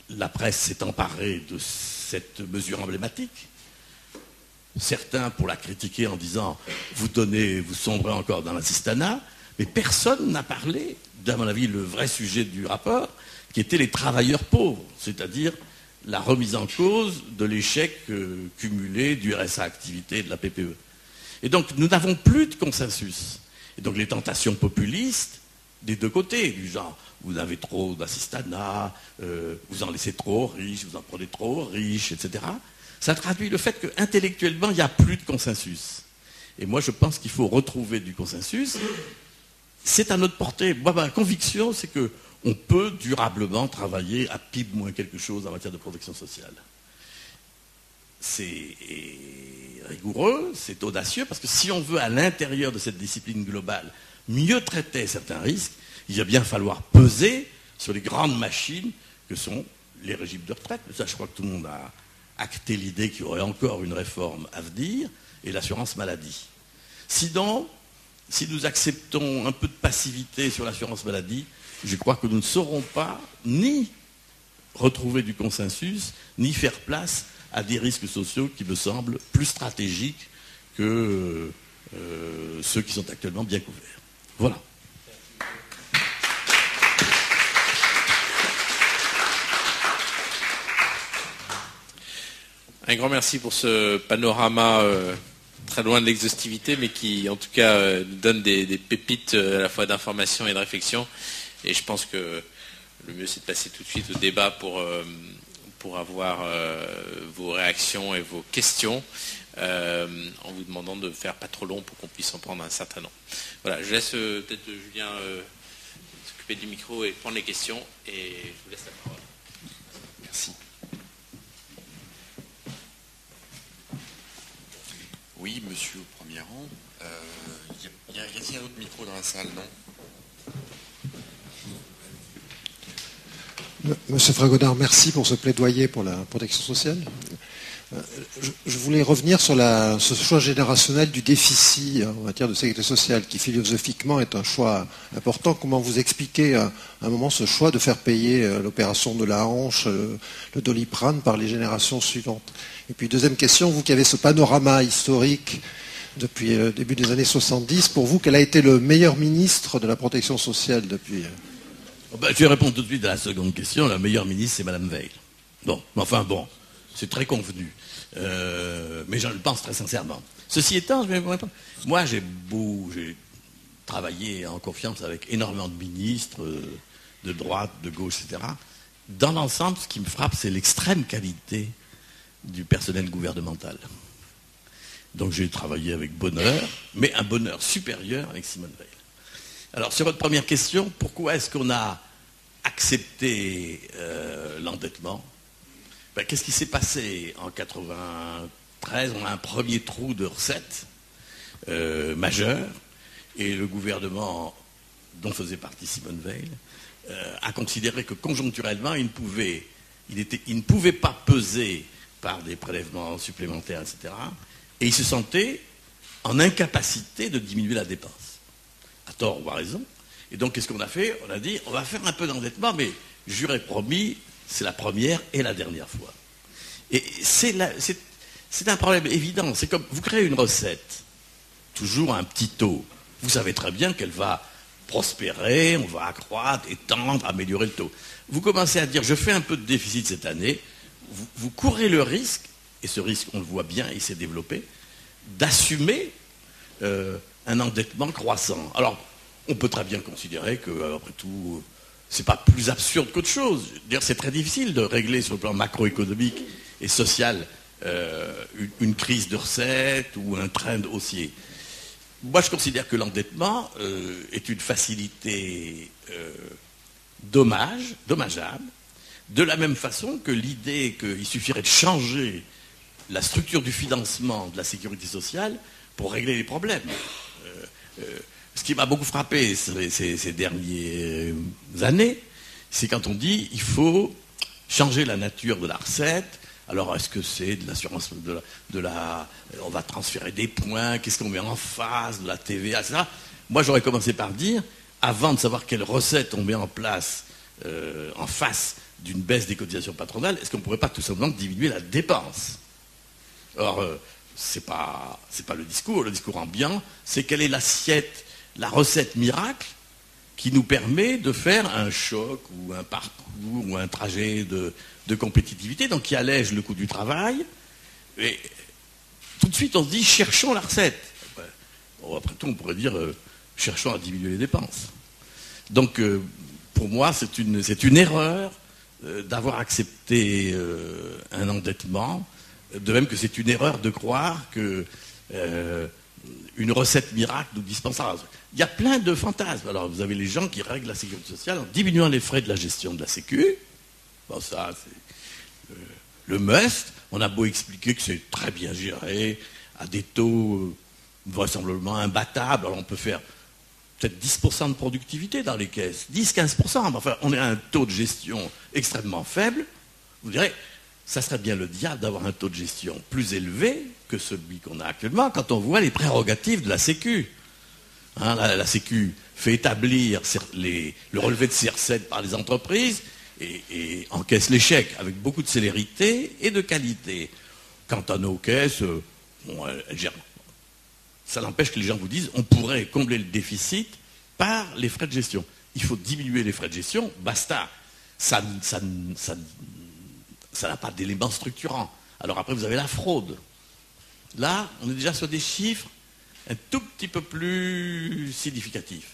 la presse s'est emparée de cette mesure emblématique. Certains pour la critiquer en disant « vous sombrez encore dans l'assistanat », mais personne n'a parlé, à mon avis, le vrai sujet du rapport, qui était les travailleurs pauvres, c'est-à-dire la remise en cause de l'échec cumulé du RSA activité et de la PPE. Et donc, nous n'avons plus de consensus. Et donc, les tentations populistes, des deux côtés, du genre, vous avez trop d'assistanat, vous en laissez trop aux riches, vous en prenez trop aux riches, etc. Ça traduit le fait qu'intellectuellement, il n'y a plus de consensus. Et moi, je pense qu'il faut retrouver du consensus. C'est à notre portée. Moi, ma conviction, c'est qu'on peut durablement travailler à PIB moins quelque chose en matière de protection sociale. C'est rigoureux, c'est audacieux, parce que si on veut, à l'intérieur de cette discipline globale, mieux traiter certains risques, il va bien falloir peser sur les grandes machines que sont les régimes de retraite. Ça, je crois que tout le monde a acté l'idée qu'il y aurait encore une réforme à venir, et l'assurance maladie. Sinon, si nous acceptons un peu de passivité sur l'assurance maladie, je crois que nous ne saurons pas ni retrouver du consensus, ni faire place à des risques sociaux qui me semblent plus stratégiques que ceux qui sont actuellement bien couverts. Voilà. Un grand merci pour ce panorama très loin de l'exhaustivité, mais qui, en tout cas, nous donne des pépites à la fois d'information et de réflexion. Et je pense que le mieux, c'est de passer tout de suite au débat pour avoir vos réactions et vos questions, en vous demandant de faire pas trop long pour qu'on puisse en prendre un certain nombre. Voilà, je laisse peut-être Julien s'occuper du micro et prendre les questions, et je vous laisse la parole. Merci. Oui, monsieur au premier rang. Y a-t-il un autre micro dans la salle, non? Monsieur Fragonard, merci pour ce plaidoyer pour la protection sociale. Je voulais revenir sur ce choix générationnel du déficit en matière de sécurité sociale, qui philosophiquement est un choix important. Comment vous expliquez à un moment ce choix de faire payer l'opération de la hanche, le Doliprane, par les générations suivantes? Et puis deuxième question, vous qui avez ce panorama historique depuis le début des années 70, pour vous, quel a été le meilleur ministre de la protection sociale depuis... Je vais répondre tout de suite à la seconde question. La meilleure ministre, c'est Mme Veil. Bon, c'est très convenu. Mais je le pense très sincèrement. Ceci étant, je vais vous répondre. Moi, j'ai travaillé en confiance avec énormément de ministres de droite, de gauche, etc. dans l'ensemble, ce qui me frappe, c'est l'extrême qualité du personnel gouvernemental. Donc j'ai travaillé avec bonheur, mais un bonheur supérieur avec Simone Veil. Alors sur votre première question, pourquoi est-ce qu'on a accepté l'endettement? Qu'est-ce qui s'est passé en 1993? On a un premier trou de recettes majeur, et le gouvernement dont faisait partie Simone Veil a considéré que conjoncturellement, il ne pouvait pas peser par des prélèvements supplémentaires, etc. Et il se sentait en incapacité de diminuer la dépense. À tort ou à raison. Et donc, qu'est-ce qu'on a fait? On a dit, on va faire un peu d'endettement, mais juré promis, c'est la première et la dernière fois. Et c'est un problème évident. C'est comme, vous créez une recette, toujours à un petit taux. Vous savez très bien qu'elle va prospérer, on va accroître, étendre, améliorer le taux. Vous commencez à dire, je fais un peu de déficit cette année, vous courez le risque, et ce risque, on le voit bien, il s'est développé, d'assumer un endettement croissant. Alors, on peut très bien considérer que, après tout, c'est pas plus absurde qu'autre chose. D'ailleurs, c'est très difficile de régler sur le plan macroéconomique et social une crise de recettes ou un trend haussier. Moi, je considère que l'endettement est une facilité dommageable, de la même façon que l'idée qu'il suffirait de changer la structure du financement de la sécurité sociale pour régler les problèmes. Ce qui m'a beaucoup frappé ces dernières années, c'est quand on dit il faut changer la nature de la recette. Alors, est-ce que c'est de l'assurance, on va transférer des points, qu'est-ce qu'on met en face, de la TVA, etc. Moi, j'aurais commencé par dire, avant de savoir quelle recette on met en place en face d'une baisse des cotisations patronales, est-ce qu'on ne pourrait pas tout simplement diminuer la dépense? Or, c'est pas le discours ambiant, c'est quelle est l'assiette, la recette miracle qui nous permet de faire un choc ou un parcours ou un trajet de compétitivité, donc qui allège le coût du travail. Et tout de suite, on se dit, cherchons la recette. Bon, après tout, on pourrait dire, cherchons à diminuer les dépenses. Donc, pour moi, c'est une erreur d'avoir accepté un endettement, de même que c'est une erreur de croire que une recette miracle nous dispensera. Il y a plein de fantasmes. Alors, vous avez les gens qui règlent la sécurité sociale en diminuant les frais de la gestion de la Sécu. Bon, ça, c'est le must. On a beau expliquer que c'est très bien géré, à des taux vraisemblablement imbattables. Alors, on peut faire peut-être 10% de productivité dans les caisses, 10-15%. Mais enfin, on est à un taux de gestion extrêmement faible. Vous direz, ça serait bien le diable d'avoir un taux de gestion plus élevé que celui qu'on a actuellement quand on voit les prérogatives de la Sécu. Hein, la Sécu fait établir le relevé de ses recettes par les entreprises et encaisse les chèques avec beaucoup de célérité et de qualité. Quant à nos caisses, elles gèrent. Ça n'empêche que les gens vous disent on pourrait combler le déficit par les frais de gestion. Il faut diminuer les frais de gestion, basta. Ça n'a pas d'éléments structurants. Alors après, vous avez la fraude. Là, on est déjà sur des chiffres un tout petit peu plus significatifs.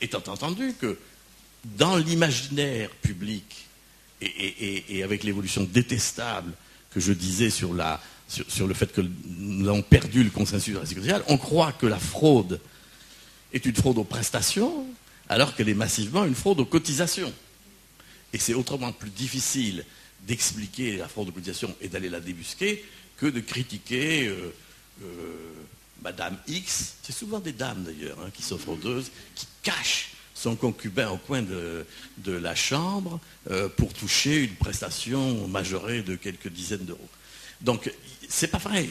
Étant entendu que dans l'imaginaire public et avec l'évolution détestable que je disais sur le fait que nous avons perdu le consensus de la sécurité sociale, on croit que la fraude est une fraude aux prestations alors qu'elle est massivement une fraude aux cotisations. Et c'est autrement plus difficile d'expliquer la fraude aux cotisations et d'aller la débusquer que de critiquer Madame X, c'est souvent des dames d'ailleurs, hein, qui sont fraudeuses, qui cachent son concubin au coin de la chambre pour toucher une prestation majorée de quelques dizaines d'euros. Donc, c'est pas vrai.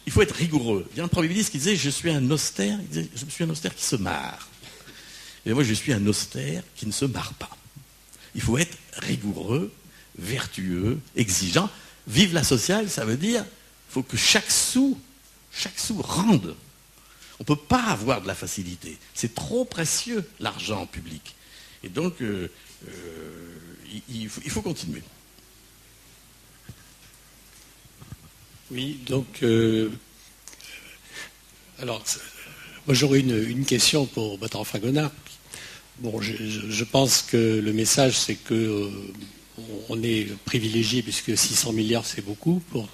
Il faut être rigoureux. Il y a un Premier ministre qui disait « Je suis un austère », il disait, je suis un austère qui se marre. Et moi, je suis un austère qui ne se marre pas. Il faut être rigoureux, vertueux, exigeant. Vive la sociale, ça veut dire il faut que chaque sou rende. On ne peut pas avoir de la facilité. C'est trop précieux, l'argent public. Et donc, il faut continuer. Oui, donc, alors, moi j'aurais une question pour Bertrand Fragonard. Bon, je pense que le message, c'est que on est privilégié puisque 600 milliards, c'est beaucoup pour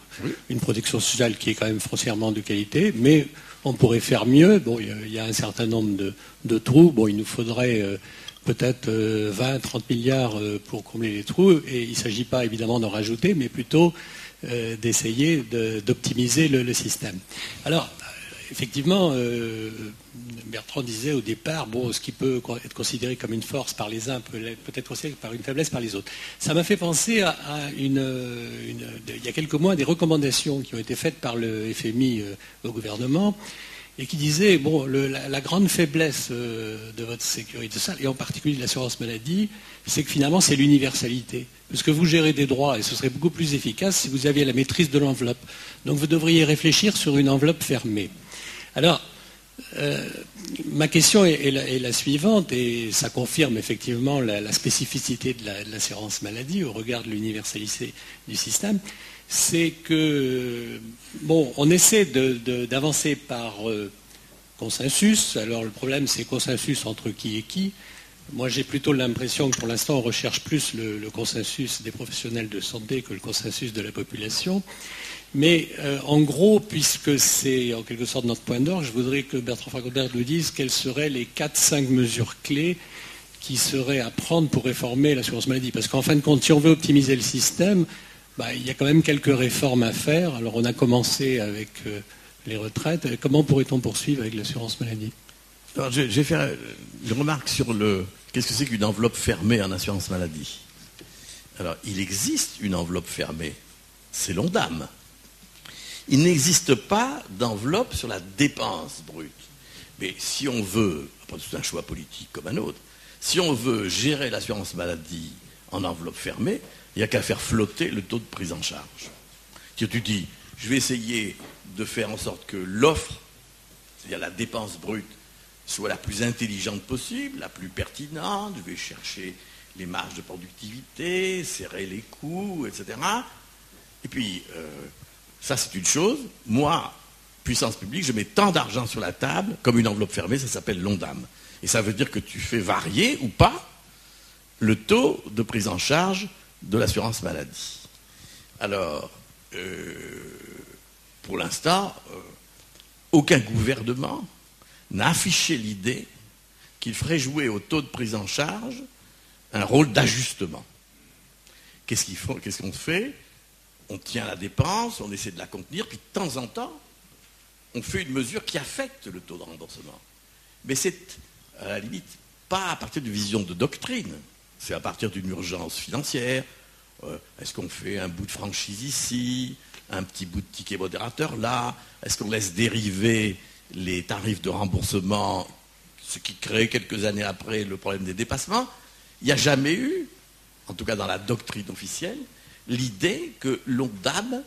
une protection sociale qui est quand même foncièrement de qualité, mais on pourrait faire mieux. Bon, il y a un certain nombre de trous. Bon, il nous faudrait peut-être 20, 30 milliards pour combler les trous, et il ne s'agit pas évidemment d'en rajouter, mais plutôt d'essayer d'optimiser le système. Alors, effectivement, Bertrand disait au départ, bon, ce qui peut être considéré comme une force par les uns peut être considéré par une faiblesse par les autres. Ça m'a fait penser à il y a quelques mois, des recommandations qui ont été faites par le FMI au gouvernement, et qui disaient, bon, la grande faiblesse de votre sécurité sociale, et en particulier de l'assurance maladie, c'est que finalement c'est l'universalité. Parce que vous gérez des droits, et ce serait beaucoup plus efficace si vous aviez la maîtrise de l'enveloppe. Donc vous devriez réfléchir sur une enveloppe fermée. Alors, ma question est la suivante, et ça confirme effectivement la spécificité de l'assurance maladie au regard de l'universalité du système. C'est que, bon, on essaie d'avancer par consensus. Alors le problème, c'est consensus entre qui et qui. Moi, j'ai plutôt l'impression que pour l'instant, on recherche plus le consensus des professionnels de santé que le consensus de la population. Mais en gros, puisque c'est en quelque sorte notre point d'orgue, je voudrais que Bertrand Frankenberg nous dise quelles seraient les 4-5 mesures clés qui seraient à prendre pour réformer l'assurance maladie. Parce qu'en fin de compte, si on veut optimiser le système, il y a quand même quelques réformes à faire. Alors on a commencé avec les retraites. Comment pourrait-on poursuivre avec l'assurance maladie? Alors, je vais faire une remarque sur qu'est-ce que c'est qu'une enveloppe fermée en assurance maladie. Alors, il existe une enveloppe fermée, c'est l'ONDAM. Il n'existe pas d'enveloppe sur la dépense brute. Mais si on veut, après c'est un choix politique comme un autre, si on veut gérer l'assurance maladie en enveloppe fermée, il n'y a qu'à faire flotter le taux de prise en charge. Si tu dis, je vais essayer de faire en sorte que l'offre, c'est-à-dire la dépense brute, soit la plus intelligente possible, la plus pertinente, je vais chercher les marges de productivité, serrer les coûts, etc. Et puis, ça c'est une chose. Moi, puissance publique, je mets tant d'argent sur la table, comme une enveloppe fermée, ça s'appelle l'ONDAM. Et ça veut dire que tu fais varier ou pas le taux de prise en charge de l'assurance maladie. Alors, pour l'instant, aucun gouvernement n'a affiché l'idée qu'il ferait jouer au taux de prise en charge un rôle d'ajustement. Qu'est-ce qu'on fait? On tient la dépense, on essaie de la contenir, puis de temps en temps, on fait une mesure qui affecte le taux de remboursement. Mais c'est, à la limite, pas à partir d'une vision de doctrine, c'est à partir d'une urgence financière. Est-ce qu'on fait un bout de franchise ici, un petit bout de ticket modérateur là? Est-ce qu'on laisse dériver les tarifs de remboursement, ce qui crée quelques années après le problème des dépassements? Il n'y a jamais eu, en tout cas dans la doctrine officielle, l'idée que l'ONDAM,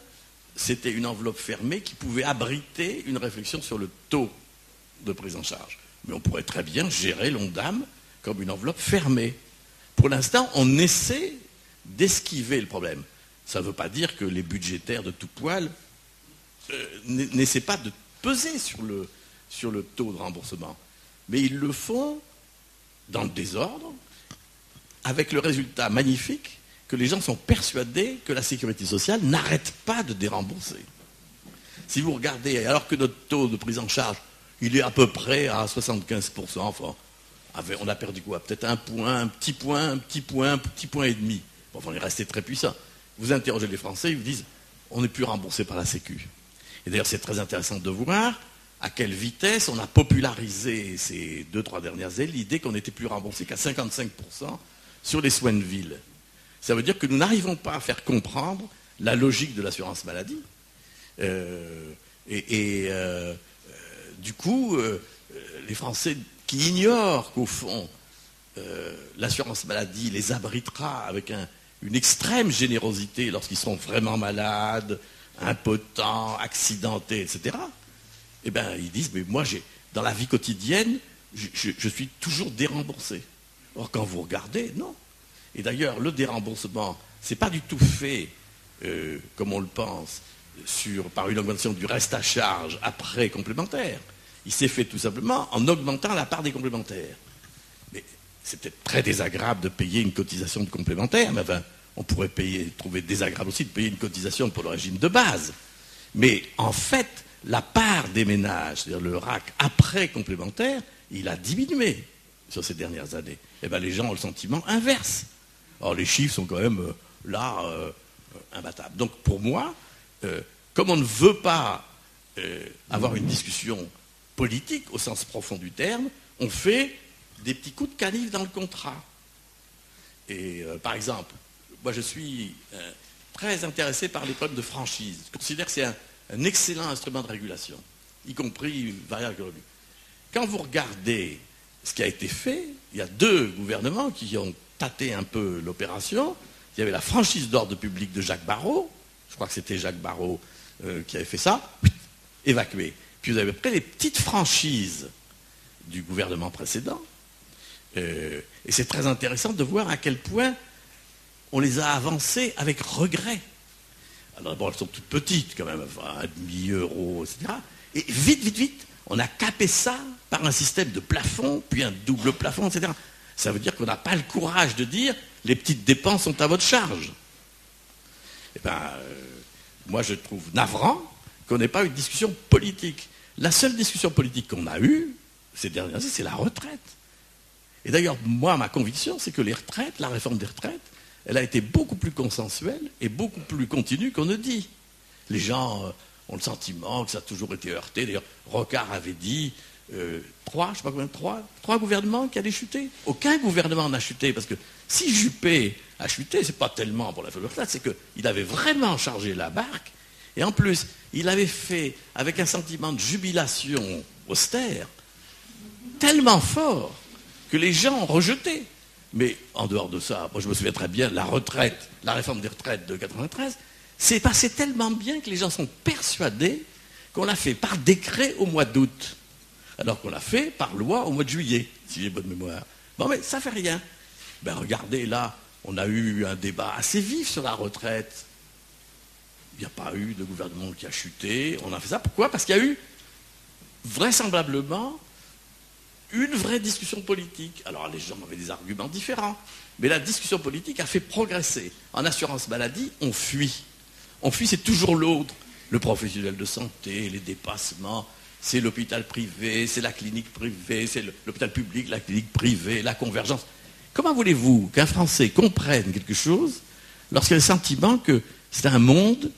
c'était une enveloppe fermée qui pouvait abriter une réflexion sur le taux de prise en charge. Mais on pourrait très bien gérer l'ONDAM comme une enveloppe fermée. Pour l'instant, on essaie d'esquiver le problème. Ça ne veut pas dire que les budgétaires de tout poil n'essaient pas de peser sur le taux de remboursement. Mais ils le font dans le désordre, avec le résultat magnifique que les gens sont persuadés que la sécurité sociale n'arrête pas de dérembourser. Si vous regardez, alors que notre taux de prise en charge, il est à peu près à 75%, enfin, on a perdu quoi? Peut-être un point, un petit point et demi. Bon, on est resté très puissant. Vous interrogez les Français, ils vous disent, on n'est plus remboursé par la Sécu. Et d'ailleurs, c'est très intéressant de voir à quelle vitesse on a popularisé ces 2-3 dernières années l'idée qu'on n'était plus remboursé qu'à 55% sur les soins de ville. Ça veut dire que nous n'arrivons pas à faire comprendre la logique de l'assurance maladie. Du coup, les Français qui ignorent qu'au fond, l'assurance maladie les abritera avec une extrême générosité lorsqu'ils seront vraiment malades, impotents, accidentés, etc., eh bien, ils disent, mais moi, dans la vie quotidienne, je suis toujours déremboursé. Or, quand vous regardez, non. Et d'ailleurs, le déremboursement, ce n'est pas du tout fait, comme on le pense, par une augmentation du reste à charge après complémentaire. Il s'est fait tout simplement en augmentant la part des complémentaires. Mais c'est peut-être très désagréable de payer une cotisation de complémentaire, mais enfin, on pourrait trouver désagréable aussi de payer une cotisation pour le régime de base. Mais en fait, la part des ménages, c'est-à-dire le RAC après complémentaire, il a diminué sur ces dernières années. Et bien les gens ont le sentiment inverse. Alors les chiffres sont quand même imbattables. Donc pour moi, comme on ne veut pas avoir une discussion politique au sens profond du terme, on fait des petits coups de canif dans le contrat. Et par exemple, moi je suis très intéressé par les problèmes de franchise. Je considère que c'est un excellent instrument de régulation, y compris variable de revenu. Quand vous regardez ce qui a été fait, il y a 2 gouvernements qui ont tâté un peu l'opération. Il y avait la franchise d'ordre public de Jacques Barrot, je crois que c'était Jacques Barrot qui avait fait ça, évacué. Puis vous avez après les petites franchises du gouvernement précédent. Et c'est très intéressant de voir à quel point on les a avancées avec regret. Alors d'abord, elles sont toutes petites quand même, enfin, 1,5 €, etc. Et vite, on a capé ça par un système de plafond, puis un double plafond, etc. Ça veut dire qu'on n'a pas le courage de dire les petites dépenses sont à votre charge. Eh bien, moi je trouve navrant qu'on n'ait pas eu de discussion politique. La seule discussion politique qu'on a eue ces dernières années, c'est la retraite. Et d'ailleurs, moi, ma conviction, c'est que les retraites, la réforme des retraites, elle a été beaucoup plus consensuelle et beaucoup plus continue qu'on ne dit. Les gens ont le sentiment que ça a toujours été heurté. D'ailleurs, Rocard avait dit 3 gouvernements qui allaient chuter. Aucun gouvernement n'a chuté, parce que si Juppé a chuté, c'est pas tellement pour la réforme des retraites, c'est qu'il avait vraiment chargé la barque, et en plus, il avait fait avec un sentiment de jubilation austère tellement fort que les gens ont rejeté. Mais en dehors de ça, moi je me souviens très bien, la retraite, la réforme des retraites de 93, c'est passé tellement bien que les gens sont persuadés qu'on l'a fait par décret au mois d'août, alors qu'on l'a fait par loi au mois de juillet, si j'ai bonne mémoire. Bon, mais ça fait rien. Ben regardez, là, on a eu un débat assez vif sur la retraite. Il n'y a pas eu de gouvernement qui a chuté. On a fait ça. Pourquoi? Parce qu'il y a eu vraisemblablement une vraie discussion politique. Alors les gens avaient des arguments différents, mais la discussion politique a fait progresser. En assurance maladie, on fuit. On fuit, c'est toujours l'autre. Le professionnel de santé, les dépassements, c'est l'hôpital privé, c'est la clinique privée, c'est l'hôpital public, la clinique privée, la convergence. Comment voulez-vous qu'un Français comprenne quelque chose lorsqu'il a le sentiment que c'est un monde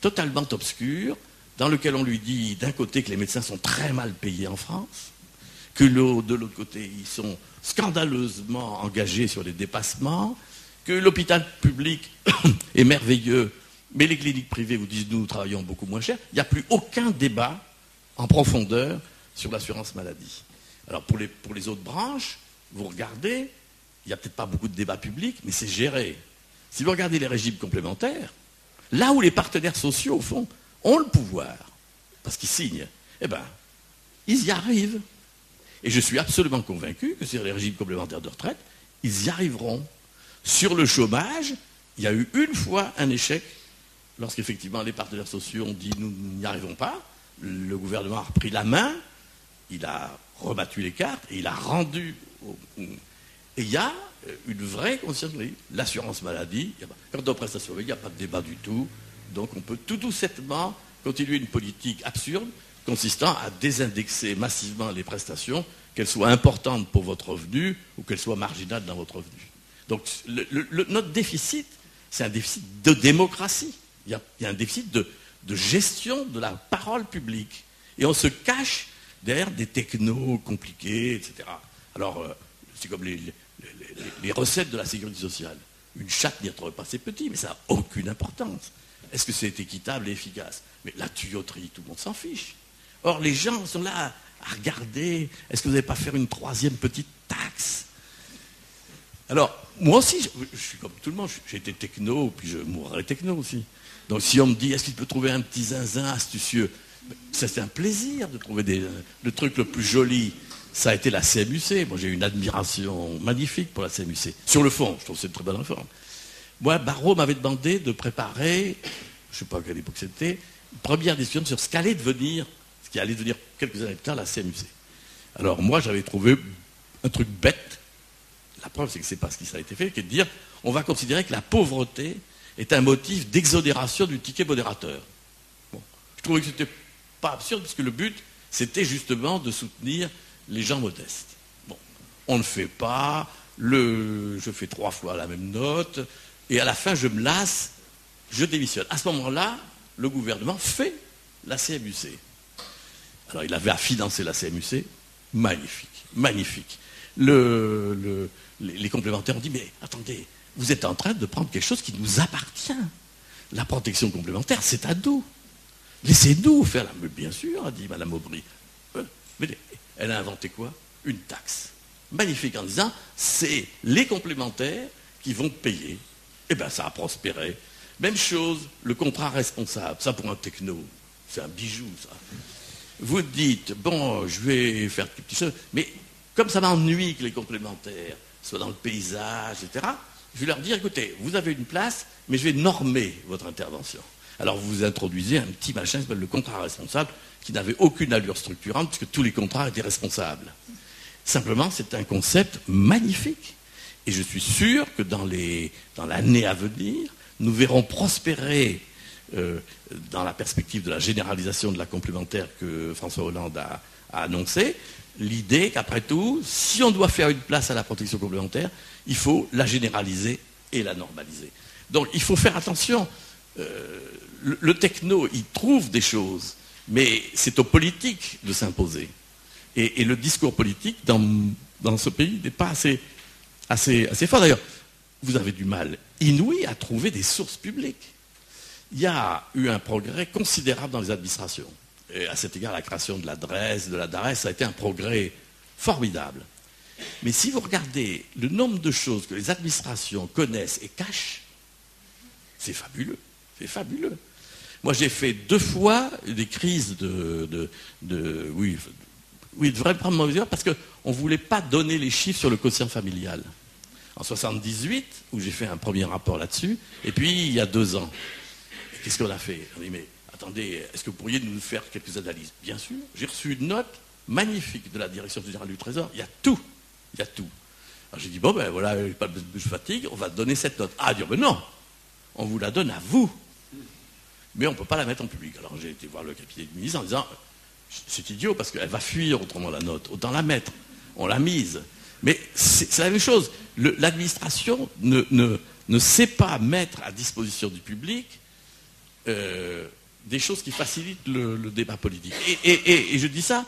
totalement obscur, dans lequel on lui dit d'un côté que les médecins sont très mal payés en France, que de l'autre côté, ils sont scandaleusement engagés sur les dépassements, que l'hôpital public est merveilleux, mais les cliniques privées vous disent nous travaillons beaucoup moins cher. Il n'y a plus aucun débat en profondeur sur l'assurance maladie. Alors pour les autres branches, vous regardez, il n'y a peut-être pas beaucoup de débats publics, mais c'est géré. Si vous regardez les régimes complémentaires, là où les partenaires sociaux, au fond, ont le pouvoir, parce qu'ils signent, eh bien, ils y arrivent. Et je suis absolument convaincu que sur les régimes complémentaires de retraite, ils y arriveront. Sur le chômage, il y a eu une fois un échec, lorsqu'effectivement les partenaires sociaux ont dit nous n'y arrivons pas. Le gouvernement a repris la main, il a rebattu les cartes et il a rendu. Et il y a une vraie conscience, l'assurance maladie, quant aux prestations, il n'y a pas de débat du tout. Donc on peut tout doucettement continuer une politique absurde consistant à désindexer massivement les prestations, qu'elles soient importantes pour votre revenu ou qu'elles soient marginales dans votre revenu. Donc notre déficit, c'est un déficit de démocratie. Il y a un déficit de gestion de la parole publique. Et on se cache derrière des technos compliqués, etc. Alors, c'est comme les recettes de la sécurité sociale. Une chatte n'y retrouve pas, c'est petit, mais ça n'a aucune importance. Est-ce que c'est équitable et efficace? Mais la tuyauterie, tout le monde s'en fiche. Or, les gens sont là à regarder, est-ce que vous n'allez pas faire une 3e petite taxe? Alors, moi aussi, je suis comme tout le monde, j'ai été techno, puis je mourrai techno aussi. Donc si on me dit, est-ce qu'il peut trouver un petit zinzin astucieux? C'est un plaisir de trouver le truc le plus joli. Ça a été la CMUC. Moi, j'ai une admiration magnifique pour la CMUC. Sur le fond, je trouve que c'est une très bonne réforme. Moi, Barrot m'avait demandé de préparer, je ne sais pas à quelle époque c'était, une première discussion sur ce qui allait devenir quelques années plus tard la CMUC. Alors moi, j'avais trouvé un truc bête, la preuve, c'est que c'est pas ce qui a été fait, qui est de dire, on va considérer que la pauvreté est un motif d'exonération du ticket modérateur. Bon. Je trouvais que c'était pas absurde, puisque le but, c'était justement de soutenir les gens modestes. Bon. On ne fait pas, je fais 3 fois la même note, et à la fin, je me lasse, je démissionne. À ce moment-là, le gouvernement fait la CMU-C. Alors, il avait à financer la CMU-C, magnifique, magnifique. Les complémentaires ont dit, mais attendez, vous êtes en train de prendre quelque chose qui nous appartient. La protection complémentaire, c'est à nous. Laissez-nous faire la... Mais bien sûr, a dit Mme Aubry. Mais elle a inventé quoi? Une taxe. Magnifique, en disant, c'est les complémentaires qui vont payer. Eh bien, ça a prospéré. Même chose, le contrat responsable. Ça, pour un techno, c'est un bijou, ça. Vous dites, bon, je vais faire des petites choses, mais comme ça m'ennuie que les complémentaires soient dans le paysage, etc., je vais leur dire, écoutez, vous avez une place, mais je vais normer votre intervention. Alors vous introduisez un petit machin qui s'appelle le contrat responsable, qui n'avait aucune allure structurante, puisque tous les contrats étaient responsables. Simplement, c'est un concept magnifique. Et je suis sûr que dans l'année à venir, nous verrons prospérer, dans la perspective de la généralisation de la complémentaire que François Hollande a annoncé, l'idée qu'après tout, si on doit faire une place à la protection complémentaire, il faut la généraliser et la normaliser. Donc il faut faire attention. Le techno, il trouve des choses, mais c'est aux politiques de s'imposer. Et le discours politique dans ce pays n'est pas assez fort. D'ailleurs, vous avez du mal inouï à trouver des sources publiques. Il y a eu un progrès considérable dans les administrations. Et à cet égard, la création de la DRES, de la DARES, ça a été un progrès formidable. Mais si vous regardez le nombre de choses que les administrations connaissent et cachent, c'est fabuleux. C'est fabuleux. Moi, j'ai fait 2 fois des crises oui, de vraiment prendre ma mesure parce qu'on ne voulait pas donner les chiffres sur le quotient familial. En 1978, où j'ai fait un premier rapport là-dessus, et puis il y a 2 ans. Qu'est-ce qu'on a fait? On dit, mais attendez, est-ce que vous pourriez nous faire quelques analyses? Bien sûr, j'ai reçu une note magnifique de la Direction générale du Trésor, il y a tout. Il y a tout. Alors j'ai dit, bon, ben voilà, pas de fatigue, on va donner cette note. Ah, dire, mais non, on vous la donne à vous. Mais on ne peut pas la mettre en public. Alors j'ai été voir le capitaine du ministre en disant, c'est idiot parce qu'elle va fuir autrement la note, autant la mettre. On l'a mise. Mais c'est la même chose. L'administration ne sait pas mettre à disposition du public des choses qui facilitent le débat politique. Et je dis ça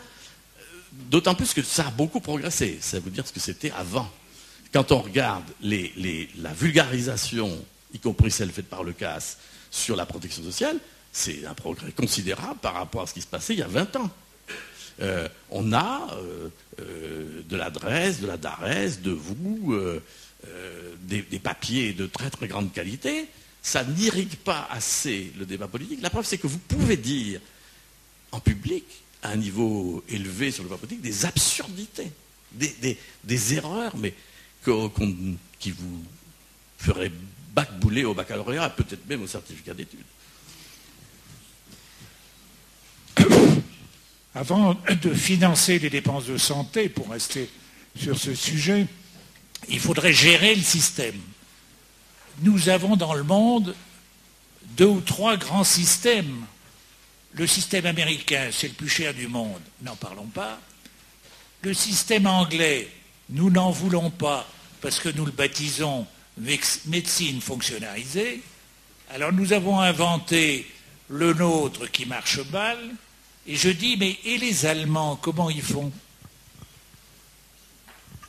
d'autant plus que ça a beaucoup progressé. Ça veut dire ce que c'était avant. Quand on regarde la vulgarisation, y compris celle faite par le CAS, sur la protection sociale, c'est un progrès considérable par rapport à ce qui se passait il y a 20 ans. On a de l'adresse, de la DARES, de vous, des papiers de très très grande qualité. Ça n'irrigue pas assez le débat politique. La preuve, c'est que vous pouvez dire en public, à un niveau élevé sur le débat politique, des absurdités, des erreurs, mais qui vous feraient bacbouler au baccalauréat, peut-être même au certificat d'études. Avant de financer les dépenses de santé, pour rester sur ce sujet, il faudrait gérer le système. Nous avons dans le monde 2 ou 3 grands systèmes. Le système américain, c'est le plus cher du monde, n'en parlons pas. Le système anglais, nous n'en voulons pas parce que nous le baptisons médecine fonctionnalisée. Alors nous avons inventé le nôtre qui marche mal. Et je dis, mais et les Allemands, comment ils font?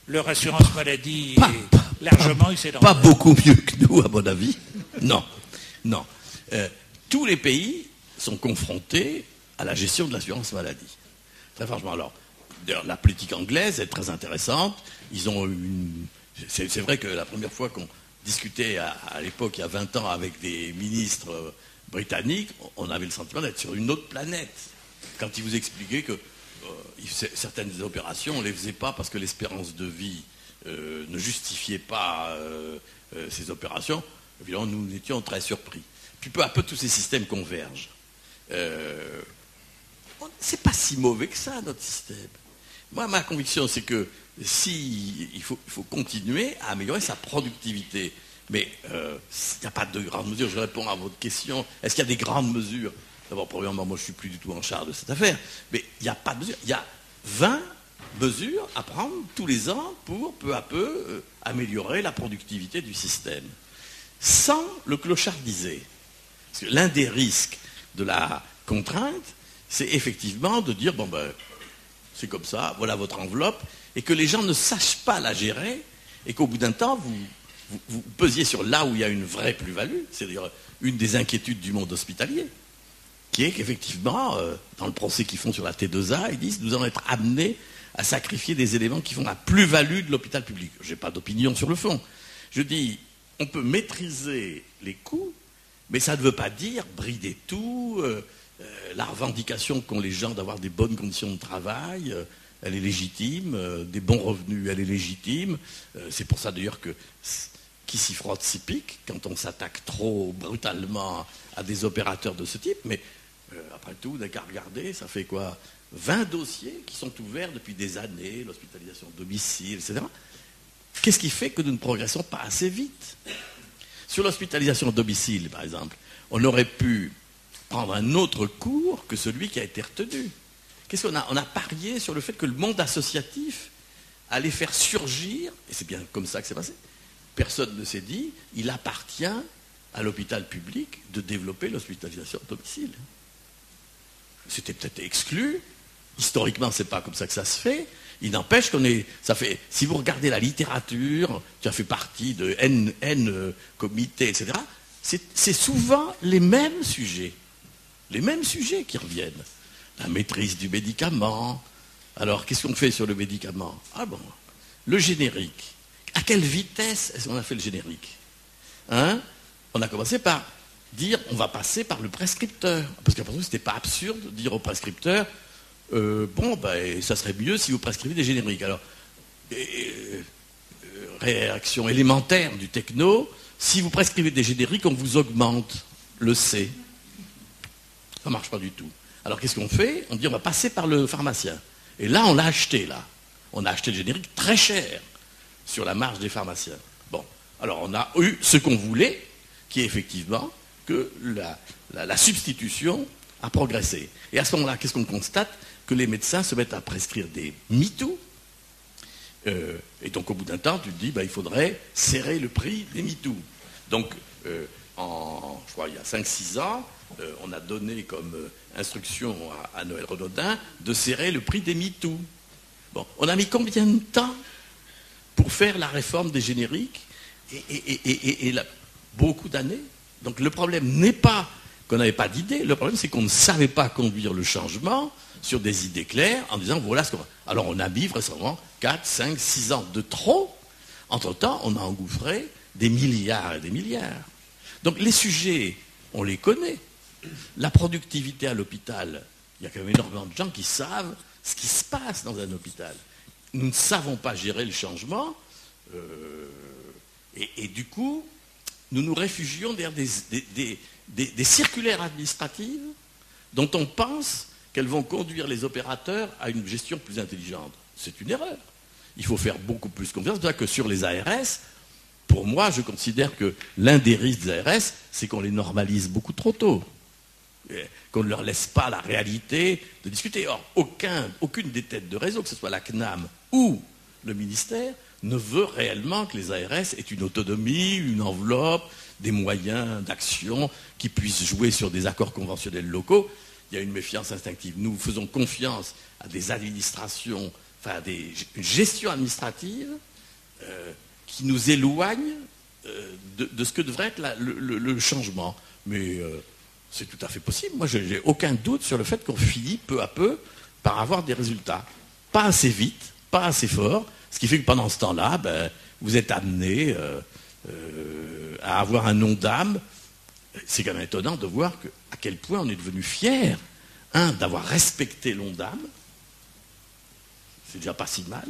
Leur assurance maladie est largement excédentaire. Pas beaucoup mieux que nous, à mon avis. Non, non. Tous les pays sont confrontés à la gestion de l'assurance maladie. Très franchement, alors, la politique anglaise est très intéressante. Ils ont c'est vrai que la première fois qu'on discutait à l'époque, il y a 20 ans, avec des ministres britanniques, on avait le sentiment d'être sur une autre planète. Quand ils vous expliquaient que certaines opérations, on ne les faisait pas parce que l'espérance de vie ne justifiait pas ces opérations, évidemment, nous étions très surpris. Puis peu à peu, tous ces systèmes convergent. C'est pas si mauvais que ça, notre système. Moi, ma conviction, c'est que il faut continuer à améliorer sa productivité. Mais il n'y a pas de grandes mesures. Je réponds à votre question. Est-ce qu'il y a des grandes mesures? D'abord, premièrement, moi je ne suis plus du tout en charge de cette affaire. Mais il n'y a pas de mesures. Il y a 20 mesures à prendre tous les ans pour peu à peu améliorer la productivité du système. Sans le clochardiser. Parce que l'un des risques de la contrainte, c'est effectivement de dire, bon ben, c'est comme ça, voilà votre enveloppe, et que les gens ne sachent pas la gérer, et qu'au bout d'un temps, vous pesiez sur là où il y a une vraie plus-value, c'est-à-dire une des inquiétudes du monde hospitalier, qui est qu'effectivement, dans le procès qu'ils font sur la T2A, ils disent, nous allons être amenés à sacrifier des éléments qui font la plus-value de l'hôpital public. Je n'ai pas d'opinion sur le fond. Je dis, on peut maîtriser les coûts, mais ça ne veut pas dire brider tout. La revendication qu'ont les gens d'avoir des bonnes conditions de travail, elle est légitime. Des bons revenus, elle est légitime. C'est pour ça d'ailleurs que qui s'y frotte s'y pique, quand on s'attaque trop brutalement à des opérateurs de ce type. Mais après tout, d'un qu'à regarder, ça fait quoi 20 dossiers qui sont ouverts depuis des années, l'hospitalisation à domicile, etc. Qu'est-ce qui fait que nous ne progressons pas assez vite? Sur l'hospitalisation à domicile, par exemple, on aurait pu prendre un autre cours que celui qui a été retenu. Qu'est-ce qu'on a? On a parié sur le fait que le monde associatif allait faire surgir, et c'est bien comme ça que c'est passé. Personne ne s'est dit, il appartient à l'hôpital public de développer l'hospitalisation à domicile. C'était peut-être exclu. Historiquement, c'est pas comme ça que ça se fait. Il n'empêche si vous regardez la littérature, qui a fait partie de N comités, etc., c'est souvent les mêmes sujets qui reviennent. La maîtrise du médicament. Alors, qu'est-ce qu'on fait sur le médicament? Ah bon, le générique. À quelle vitesse est-ce qu'on a fait le générique? On a commencé par dire, on va passer par le prescripteur. Parce qu'après tout, c'était pas absurde de dire au prescripteur, ça serait mieux si vous prescrivez des génériques. Alors, réaction élémentaire du techno, si vous prescrivez des génériques, on vous augmente le C. Ça ne marche pas du tout. Alors qu'est-ce qu'on fait? On dit, on va passer par le pharmacien. Et là, on l'a acheté, là. On a acheté le générique très cher sur la marge des pharmaciens. Bon, alors on a eu ce qu'on voulait, qui est effectivement que la substitution a progressé. Et à ce moment-là, qu'est-ce qu'on constate? Que les médecins se mettent à prescrire des MeToo. Et donc au bout d'un temps, tu te dis, il faudrait serrer le prix des MeToo. Donc, je crois, il y a 5-6 ans, on a donné comme instruction à Noël Renaudin de serrer le prix des MeToo. Bon, on a mis combien de temps pour faire la réforme des génériques beaucoup d'années. Donc le problème n'est pas qu'on n'avait pas d'idée, le problème c'est qu'on ne savait pas conduire le changement sur des idées claires en disant voilà ce qu'on va. Alors on a mis vraisemblablement 4, 5, 6 ans de trop. Entre-temps, on a engouffré des milliards et des milliards. Donc les sujets, on les connaît. La productivité à l'hôpital, il y a quand même énormément de gens qui savent ce qui se passe dans un hôpital. Nous ne savons pas gérer le changement et du coup, nous nous réfugions derrière des circulaires administratives dont on pense qu'elles vont conduire les opérateurs à une gestion plus intelligente. C'est une erreur. Il faut faire beaucoup plus confiance. C'est pour ça que sur les ARS, pour moi, je considère que l'un des risques des ARS, c'est qu'on les normalise beaucoup trop tôt. Qu'on ne leur laisse pas la réalité de discuter. Or, aucune des têtes de réseau, que ce soit la CNAM ou le ministère, ne veut réellement que les ARS aient une autonomie, une enveloppe, des moyens d'action qui puissent jouer sur des accords conventionnels locaux. Il y a une méfiance instinctive. Nous faisons confiance à des administrations, enfin à une gestion administrative qui nous éloigne de ce que devrait être le changement. Mais c'est tout à fait possible. Moi, je n'ai aucun doute sur le fait qu'on finit peu à peu par avoir des résultats. Pas assez vite, pas assez fort, ce qui fait que pendant ce temps-là, vous êtes amené à avoir un nom d'âme. C'est quand même étonnant de voir à quel point on est devenu fier, d'avoir respecté l'ONDAM, c'est déjà pas si mal,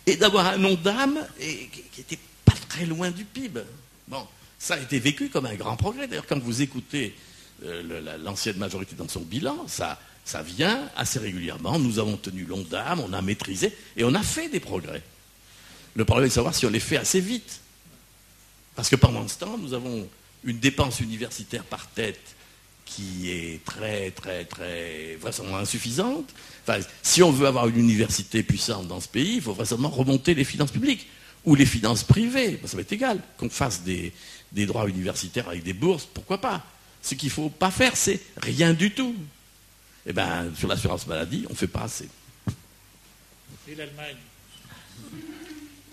et d'avoir un nom d'âme qui n'était pas très loin du PIB. Bon, ça a été vécu comme un grand progrès. D'ailleurs, quand vous écoutez l'ancienne majorité dans son bilan, ça Ça vient assez régulièrement. Nous avons tenu l'Ondam, on a maîtrisé et on a fait des progrès. Le problème est de savoir si on les fait assez vite. Parce que pendant ce temps, nous avons une dépense universitaire par tête qui est très, très, très vraisemblablement insuffisante. Enfin, si on veut avoir une université puissante dans ce pays, il faut vraisemblablement remonter les finances publiques ou les finances privées. Ça va être égal. Qu'on fasse des droits universitaires avec des bourses, pourquoi pas. Ce qu'il ne faut pas faire, c'est rien du tout. Eh bien, sur l'assurance maladie, on ne fait pas assez. Et l'Allemagne?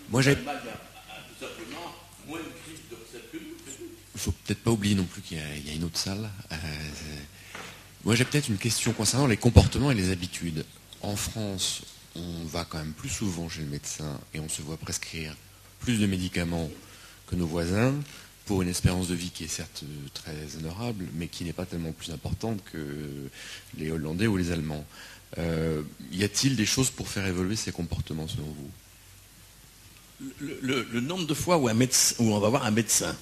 Moi, j'ai... L'Allemagne a tout simplement moins de crise de recettes que nous. Il ne faut peut-être pas oublier non plus qu'il y a une autre salle. Moi, j'ai peut-être une question concernant les comportements et les habitudes. En France, on va quand même plus souvent chez le médecin et on se voit prescrire plus de médicaments que nos voisins pour une espérance de vie qui est certes très honorable, mais qui n'est pas tellement plus importante que les Hollandais ou les Allemands. Y a-t-il des choses pour faire évoluer ces comportements, selon vous? Le nombre de fois où on va voir un médecin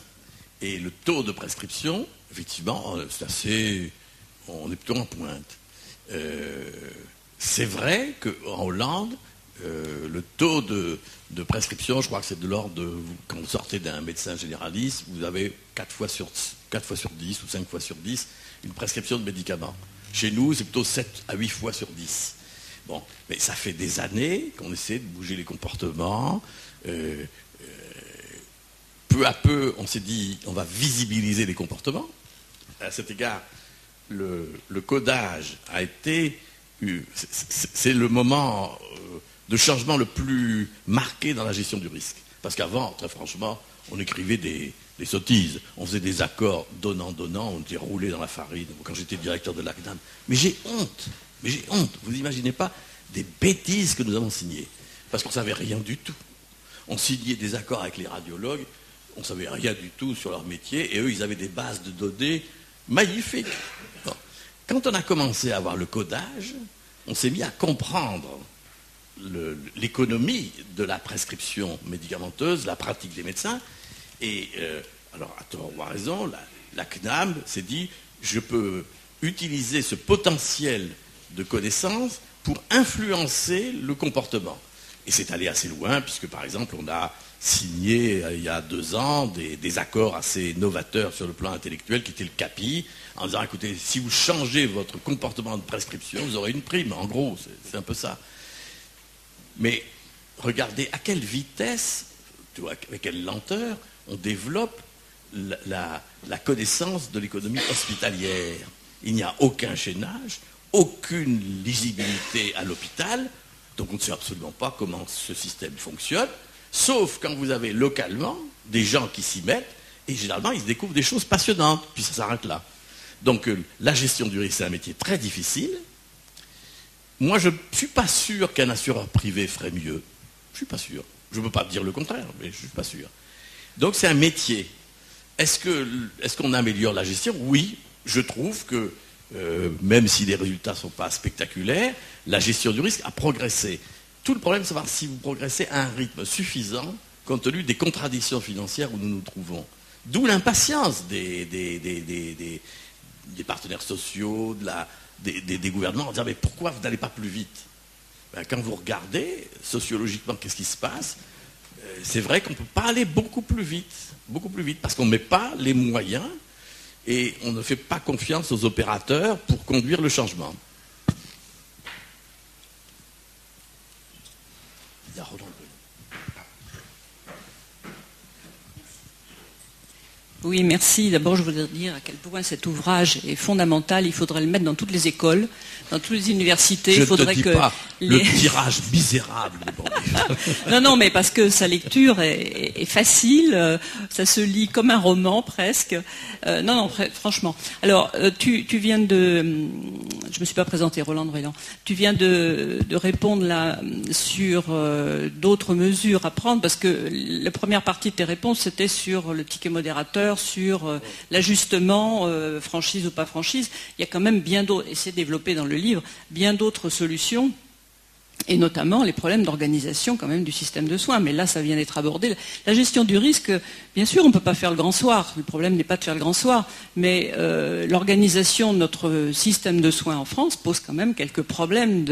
et le taux de prescription, effectivement, c'est assez... On est plutôt en pointe. C'est vrai qu'en Hollande, le taux de prescription, je crois que c'est de l'ordre de... Quand vous sortez d'un médecin généraliste, vous avez 4 fois sur 10 ou 5 fois sur 10 une prescription de médicaments. Chez nous, c'est plutôt 7 à 8 fois sur 10. Bon, mais ça fait des années qu'on essaie de bouger les comportements. Peu à peu, on s'est dit, on va visibiliser les comportements. À cet égard, le codage a été... C'est le moment de changement le plus marqué dans la gestion du risque. Parce qu'avant, très franchement, on écrivait des sottises. On faisait des accords donnant-donnant, on était roulé dans la farine. Quand j'étais directeur de l'ACNAM. Mais j'ai honte. Vous n'imaginez pas des bêtises que nous avons signées. Parce qu'on ne savait rien du tout. On signait des accords avec les radiologues, on ne savait rien du tout sur leur métier, et eux, ils avaient des bases de données magnifiques. Bon. Quand on a commencé à avoir le codage, on s'est mis à comprendre l'économie de la prescription médicamenteuse, la pratique des médecins, et alors, à tort ou à raison, la CNAM s'est dit, je peux utiliser ce potentiel de connaissance pour influencer le comportement. Et c'est allé assez loin, puisque par exemple, on a signé il y a 2 ans des accords assez novateurs sur le plan intellectuel, qui était le CAPI, en disant, écoutez, si vous changez votre comportement de prescription, vous aurez une prime. En gros, c'est un peu ça. Mais regardez à quelle vitesse, avec quelle lenteur, on développe la connaissance de l'économie hospitalière. Il n'y a aucun chaînage, aucune lisibilité à l'hôpital, donc on ne sait absolument pas comment ce système fonctionne, sauf quand vous avez localement des gens qui s'y mettent, et généralement ils découvrent des choses passionnantes, puis ça s'arrête là. Donc la gestion du risque, c'est un métier très difficile. Moi, je ne suis pas sûr qu'un assureur privé ferait mieux. Je ne suis pas sûr. Je ne peux pas dire le contraire, mais je ne suis pas sûr. Donc c'est un métier. Est-ce qu'on améliore la gestion? Oui, je trouve que même si les résultats ne sont pas spectaculaires, la gestion du risque a progressé. Tout le problème, c'est de savoir si vous progressez à un rythme suffisant compte tenu des contradictions financières où nous nous trouvons. D'où l'impatience des partenaires sociaux, des gouvernements en disant mais pourquoi vous n'allez pas plus vite? Quand vous regardez sociologiquement qu'est-ce qui se passe, c'est vrai qu'on ne peut pas aller beaucoup plus vite, parce qu'on ne met pas les moyens et on ne fait pas confiance aux opérateurs pour conduire le changement. Il y a Roland. Oui, merci. D'abord, je voudrais dire à quel point cet ouvrage est fondamental. Il faudrait le mettre dans toutes les écoles, dans toutes les universités. Je ne te dis pas le tirage misérable. Non, mais parce que sa lecture est facile, ça se lit comme un roman presque. Franchement. Alors, tu viens de... Je me suis pas présenté, Roland Vrelan. Tu viens de répondre là sur d'autres mesures à prendre, parce que la première partie de tes réponses, c'était sur le ticket modérateur, sur l'ajustement, franchise ou pas franchise. Il y a quand même bien d'autres, et c'est développé dans le livre, bien d'autres solutions. Et notamment les problèmes d'organisation quand même du système de soins. Mais là, ça vient d'être abordé. La gestion du risque, bien sûr, on ne peut pas faire le grand soir. Le problème n'est pas de faire le grand soir. Mais l'organisation de notre système de soins en France pose quand même quelques problèmes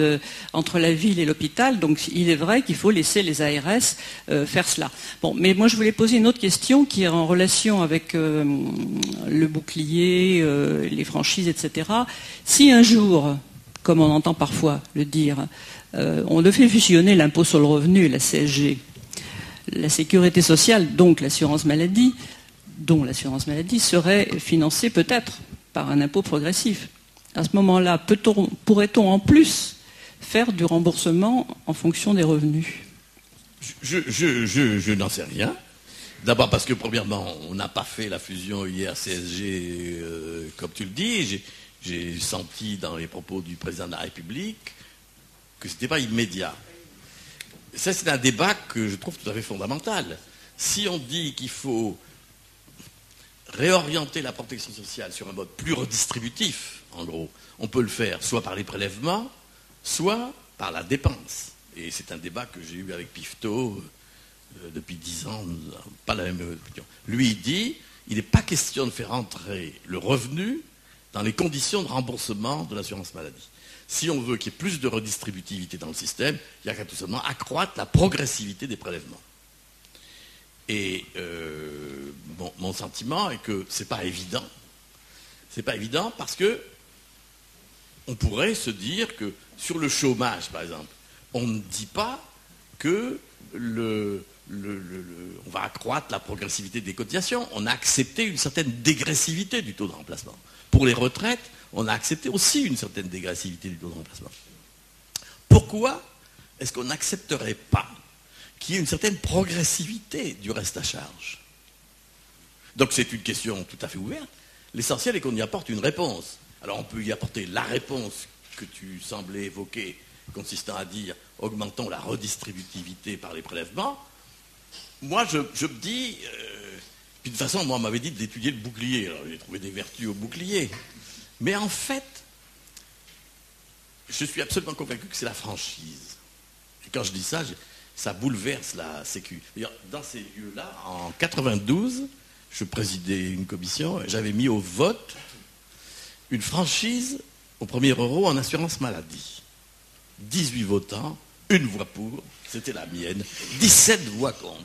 entre la ville et l'hôpital. Donc il est vrai qu'il faut laisser les ARS faire cela. Bon, mais moi je voulais poser une autre question qui est en relation avec le bouclier, les franchises, etc. Si un jour, comme on entend parfois le dire, on devait fusionner l'impôt sur le revenu et la CSG, la sécurité sociale, donc l'assurance maladie, dont l'assurance maladie serait financée peut-être par un impôt progressif. À ce moment-là, pourrait-on en plus faire du remboursement en fonction des revenus? Je n'en sais rien. D'abord parce que, premièrement, on n'a pas fait la fusion hier-CSG comme tu le dis. J'ai senti dans les propos du président de la République que ce n'était pas immédiat. Ça, c'est un débat que je trouve tout à fait fondamental. Si on dit qu'il faut réorienter la protection sociale sur un mode plus redistributif, en gros, on peut le faire soit par les prélèvements, soit par la dépense. Et c'est un débat que j'ai eu avec Pifto depuis 10 ans, pas la même opinion. Lui, il dit, il n'est pas question de faire entrer le revenu dans les conditions de remboursement de l'assurance maladie. Si on veut qu'il y ait plus de redistributivité dans le système, il n'y a qu'à tout simplement accroître la progressivité des prélèvements. Et mon sentiment est que ce n'est pas évident. C'est pas évident parce que on pourrait se dire que sur le chômage, par exemple, on ne dit pas que on va accroître la progressivité des cotisations. On a accepté une certaine dégressivité du taux de remplacement. Pour les retraites, on a accepté aussi une certaine dégressivité du taux de remplacement. Pourquoi est-ce qu'on n'accepterait pas qu'il y ait une certaine progressivité du reste à charge? Donc c'est une question tout à fait ouverte. L'essentiel est qu'on y apporte une réponse. Alors on peut y apporter la réponse que tu semblais évoquer, consistant à dire augmentons la redistributivité par les prélèvements. Moi je me dis, puis de toute façon moi on m'avait dit d'étudier le bouclier, alors j'ai trouvé des vertus au bouclier. Mais en fait, je suis absolument convaincu que c'est la franchise. Et quand je dis ça, ça bouleverse la Sécu. D'ailleurs, dans ces lieux-là, en 92, je présidais une commission et j'avais mis au vote une franchise au premier euro en assurance maladie. 18 votants, une voix pour, c'était la mienne, 17 voix contre.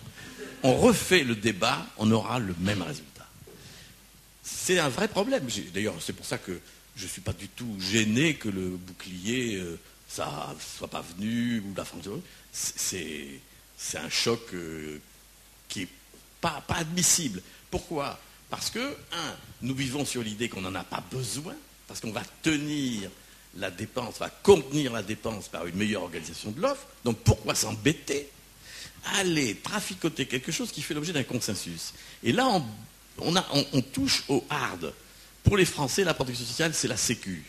On refait le débat, on aura le même résultat. C'est un vrai problème. D'ailleurs, c'est pour ça que je ne suis pas du tout gêné que le bouclier ça soit pas venu, ou la France. C'est un choc qui n'est pas admissible. Pourquoi? Parce que, nous vivons sur l'idée qu'on n'en a pas besoin, parce qu'on va tenir la dépense, va contenir la dépense par une meilleure organisation de l'offre. Donc pourquoi s'embêter? Aller traficoter quelque chose qui fait l'objet d'un consensus. Et là, on touche au hard. Pour les Français, la protection sociale, c'est la Sécu.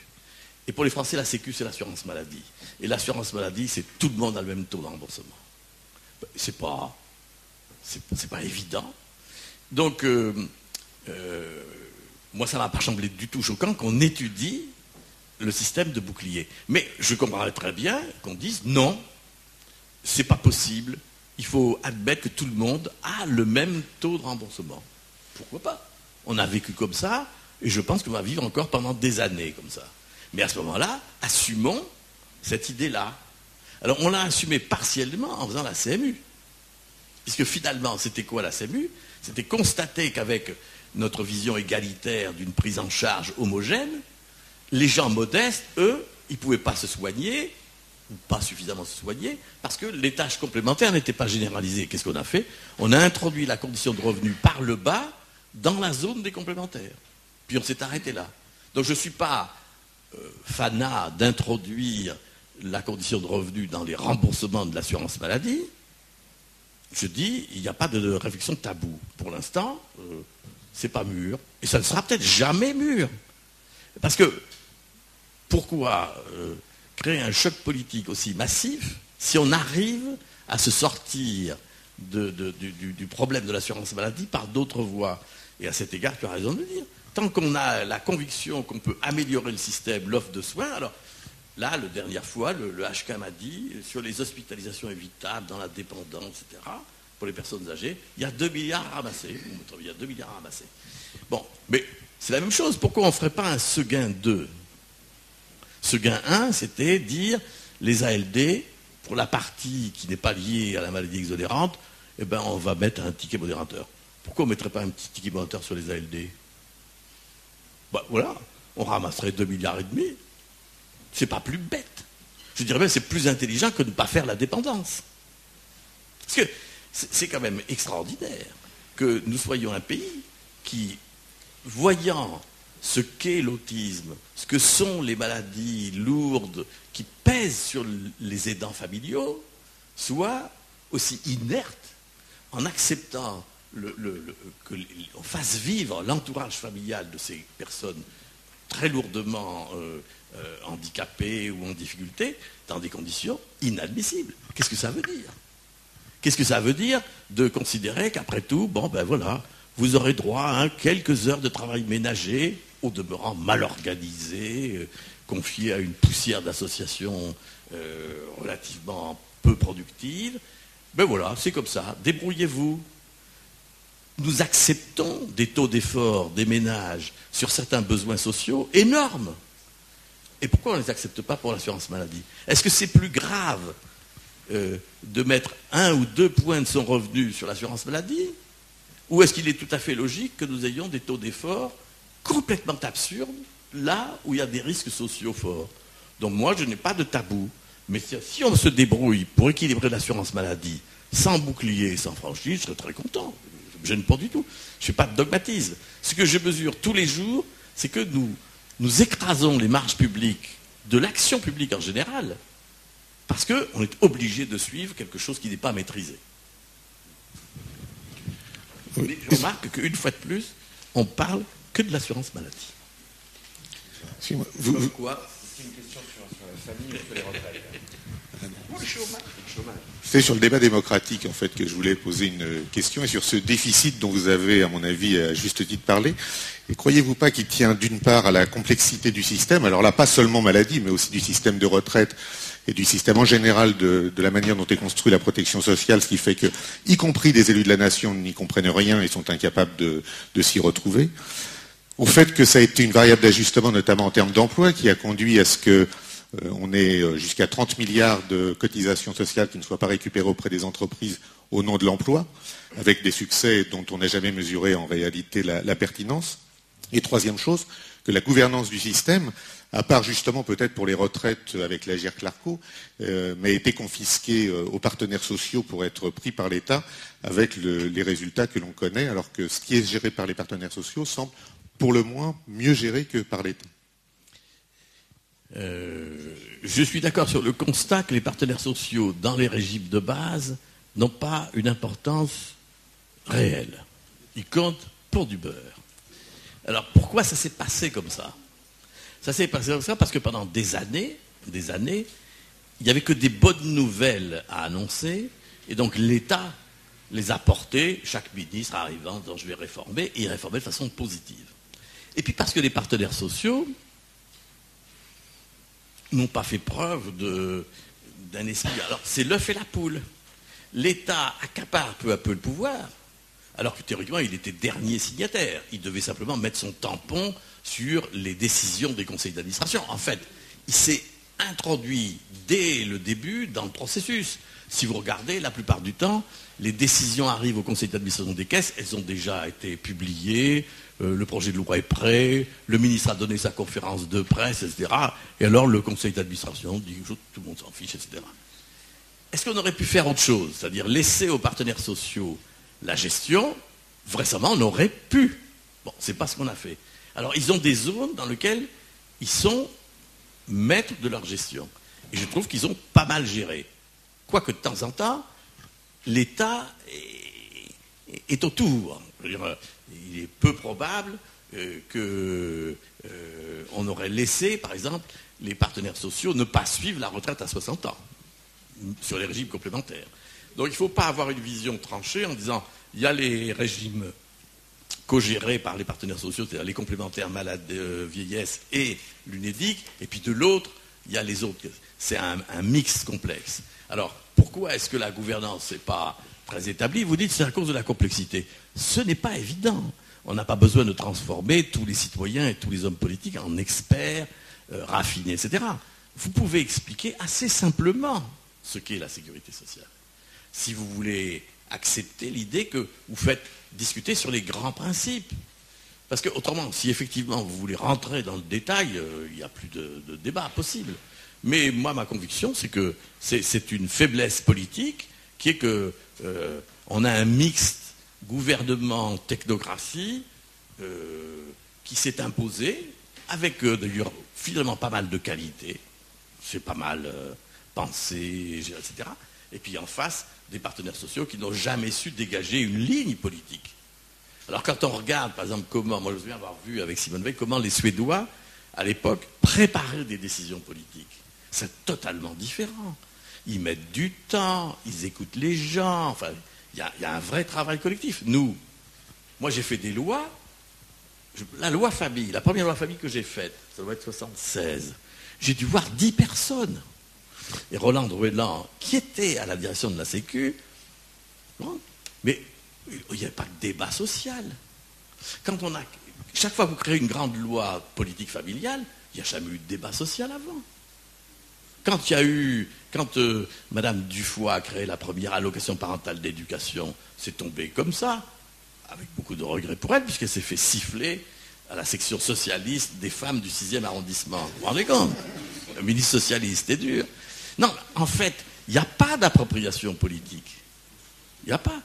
Et pour les Français, la Sécu, c'est l'assurance maladie. Et l'assurance maladie, c'est tout le monde a le même taux de remboursement. C'est pas évident. Donc, moi, ça ne m'a pas semblé du tout choquant qu'on étudie le système de bouclier. Mais je comprendrais très bien qu'on dise non, c'est pas possible. Il faut admettre que tout le monde a le même taux de remboursement. Pourquoi pas? On a vécu comme ça, et je pense qu'on va vivre encore pendant des années comme ça. Mais à ce moment-là, assumons cette idée-là. Alors on l'a assumé partiellement en faisant la CMU. Puisque finalement, c'était quoi la CMU? C'était constater qu'avec notre vision égalitaire d'une prise en charge homogène, les gens modestes, eux, ils ne pouvaient pas se soigner, ou pas suffisamment se soigner, parce que les tâches complémentaires n'étaient pas généralisées. Qu'est-ce qu'on a fait? On a introduit la condition de revenu par le bas dans la zone des complémentaires. Puis on s'est arrêté là. Donc je ne suis pas fanat d'introduire la condition de revenu dans les remboursements de l'assurance maladie. Je dis, il n'y a pas de réflexion taboue. Pour l'instant, c'est pas mûr. Et ça ne sera peut-être jamais mûr. Parce que, pourquoi créer un choc politique aussi massif si on arrive à se sortir du problème de l'assurance maladie par d'autres voies? Et à cet égard, tu as raison de le dire. Tant qu'on a la conviction qu'on peut améliorer le système, l'offre de soins, alors Là, la dernière fois, le HK m'a dit, sur les hospitalisations évitables, dans la dépendance, etc., pour les personnes âgées, il y a 2 milliards à ramasser. Il y a 2 milliards à ramasser. Bon, mais c'est la même chose. Pourquoi on ne ferait pas un Seguin 2 ? Seguin 1, c'était dire les ALD, pour la partie qui n'est pas liée à la maladie exonérante, eh ben, on va mettre un ticket modérateur. Pourquoi on ne mettrait pas un petit ticket modérateur sur les ALD ? Ben, voilà, on ramasserait 2,5 milliards. C'est pas plus bête. Je dirais même c'est plus intelligent que de ne pas faire la dépendance. Parce que c'est quand même extraordinaire que nous soyons un pays qui, voyant ce qu'est l'autisme, ce que sont les maladies lourdes qui pèsent sur les aidants familiaux, soit aussi inerte en acceptant qu'on fasse vivre l'entourage familial de ces personnes très lourdement handicapées ou en difficulté dans des conditions inadmissibles. Qu'est-ce que ça veut dire ? Qu'est-ce que ça veut dire de considérer qu'après tout, bon ben voilà, vous aurez droit à quelques heures de travail ménager, au demeurant mal organisé, confié à une poussière d'associations relativement peu productives. Ben voilà, c'est comme ça, débrouillez-vous. Nous acceptons des taux d'effort des ménages sur certains besoins sociaux énormes. Et pourquoi on ne les accepte pas pour l'assurance maladie ? Est-ce que c'est plus grave de mettre 1 ou 2 points de son revenu sur l'assurance maladie ? Ou est-ce qu'il est tout à fait logique que nous ayons des taux d'effort complètement absurdes là où il y a des risques sociaux forts ? Donc moi, je n'ai pas de tabou. Mais si on se débrouille pour équilibrer l'assurance maladie sans bouclier, sans franchise, je serais très content. Je ne me gêne pas du tout. Je ne fais pas de dogmatisme. Ce que je mesure tous les jours, c'est que nous écrasons les marges publiques de l'action publique en général parce qu'on est obligé de suivre quelque chose qui n'est pas maîtrisé. Mais je remarque qu'une fois de plus, on parle que de l'assurance maladie. Quoi ? C'est une question sur la famille et sur les retraites. Le chômage. C'est sur le débat démocratique en fait que je voulais poser une question et sur ce déficit dont vous avez, à mon avis, à juste titre parlé. Et croyez-vous pas qu'il tient d'une part à la complexité du système, alors là pas seulement maladie, mais aussi du système de retraite et du système en général de la manière dont est construite la protection sociale, ce qui fait que, y compris des élus de la nation, n'y comprennent rien et sont incapables de s'y retrouver. Au fait que ça a été une variable d'ajustement, notamment en termes d'emploi, qui a conduit à ce que on ait jusqu'à 30 milliards de cotisations sociales qui ne soient pas récupérées auprès des entreprises au nom de l'emploi, avec des succès dont on n'a jamais mesuré en réalité la pertinence. Et troisième chose, que la gouvernance du système, à part justement peut-être pour les retraites avec l'Agirc-Arrco, mais a été confisquée aux partenaires sociaux pour être pris par l'État avec les résultats que l'on connaît, alors que ce qui est géré par les partenaires sociaux semble pour le moins mieux géré que par l'État. Je suis d'accord sur le constat que les partenaires sociaux dans les régimes de base n'ont pas une importance réelle. Ils comptent pour du beurre. Alors pourquoi ça s'est passé comme ça ? Ça s'est passé comme ça parce que pendant des années, il n'y avait que des bonnes nouvelles à annoncer, et donc l'État les a portées, chaque ministre arrivant, dont je vais réformer, et il réformait de façon positive. Et puis parce que les partenaires sociaux n'ont pas fait preuve d'un esprit. Alors, c'est l'œuf et la poule. L'État accapare peu à peu le pouvoir, alors que théoriquement, il était dernier signataire. Il devait simplement mettre son tampon sur les décisions des conseils d'administration. En fait, il s'est introduit dès le début dans le processus. Si vous regardez, la plupart du temps, les décisions arrivent au conseil d'administration des caisses, elles ont déjà été publiées, le projet de loi est prêt, le ministre a donné sa conférence de presse, etc. Et alors le conseil d'administration dit tout le monde s'en fiche, etc. Est-ce qu'on aurait pu faire autre chose, c'est-à-dire laisser aux partenaires sociaux la gestion? Vraisemblablement, on aurait pu. Bon, c'est pas ce qu'on a fait. Alors, ils ont des zones dans lesquelles ils sont maîtres de leur gestion. Et je trouve qu'ils ont pas mal géré. Quoique de temps en temps, l'État est autour. Il est peu probable qu'on aurait laissé, par exemple, les partenaires sociaux ne pas suivre la retraite à 60 ans sur les régimes complémentaires. Donc il ne faut pas avoir une vision tranchée en disant il y a les régimes co-gérés par les partenaires sociaux, c'est-à-dire les complémentaires malades vieillesse et l'UNEDIC, et puis de l'autre, il y a les autres. C'est un mix complexe. Alors, pourquoi est-ce que la gouvernance n'est pas très établie? Vous dites que c'est à cause de la complexité. Ce n'est pas évident. On n'a pas besoin de transformer tous les citoyens et tous les hommes politiques en experts, raffinés, etc. Vous pouvez expliquer assez simplement ce qu'est la sécurité sociale. Si vous voulez accepter l'idée que vous faites discuter sur les grands principes. Parce que, autrement, si effectivement vous voulez rentrer dans le détail, il n'y a plus de débat possible. Mais moi, ma conviction, c'est que c'est une faiblesse politique qui est que on a un mixte gouvernement-technocratie qui s'est imposé avec d'ailleurs finalement pas mal de qualité. C'est pas mal pensé, etc. Et puis en face, des partenaires sociaux qui n'ont jamais su dégager une ligne politique. Alors quand on regarde, par exemple, comment, moi je me souviens avoir vu avec Simone Veil, comment les Suédois, à l'époque, préparaient des décisions politiques. C'est totalement différent. Ils mettent du temps, ils écoutent les gens, enfin, il y a un vrai travail collectif. Moi j'ai fait des lois, la loi famille, la première loi famille que j'ai faite, ça doit être 76, j'ai dû voir 10 personnes. Et Roland Drouelan, qui était à la direction de la Sécu, mais il n'y avait pas de débat social. Chaque fois que vous créez une grande loi politique familiale, il n'y a jamais eu de débat social avant. Quand Madame Dufoy a créé la première allocation parentale d'éducation, c'est tombé comme ça, avec beaucoup de regrets pour elle, puisqu'elle s'est fait siffler à la section socialiste des femmes du 6e arrondissement. Vous vous rendez compte? Le ministre socialiste est dur. Non, en fait, il n'y a pas d'appropriation politique. Il n'y a pas.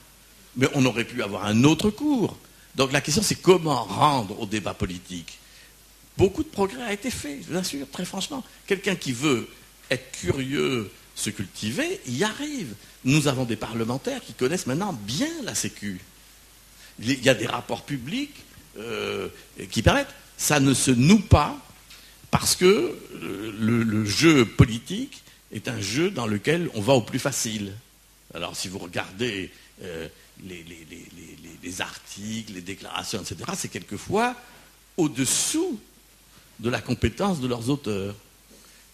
Mais on aurait pu avoir un autre cours. Donc la question, c'est comment rendre au débat politique. Beaucoup de progrès a été fait, je vous assure, très franchement. Quelqu'un qui veut être curieux, se cultiver, y arrive. Nous avons des parlementaires qui connaissent maintenant bien la Sécu. Il y a des rapports publics qui permettent. Ça ne se noue pas parce que le jeu politique est un jeu dans lequel on va au plus facile. Alors si vous regardez les articles, les déclarations, etc., c'est quelquefois au-dessous de la compétence de leurs auteurs.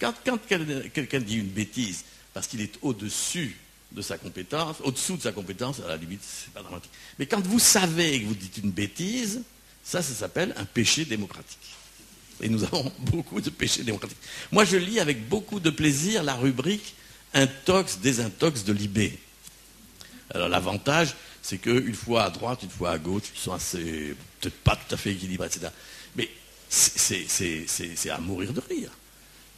Quand quelqu'un dit une bêtise parce qu'il est au-dessus de sa compétence, au-dessous de sa compétence, à la limite, c'est pas dramatique. Mais quand vous savez que vous dites une bêtise, ça s'appelle un péché démocratique. Et nous avons beaucoup de péchés démocratiques. Moi, je lis avec beaucoup de plaisir la rubrique intox, désintox de Libé. Alors, l'avantage, c'est qu'une fois à droite, une fois à gauche, ils sont assez, peut-être pas tout à fait équilibrés, etc. Mais c'est à mourir de rire.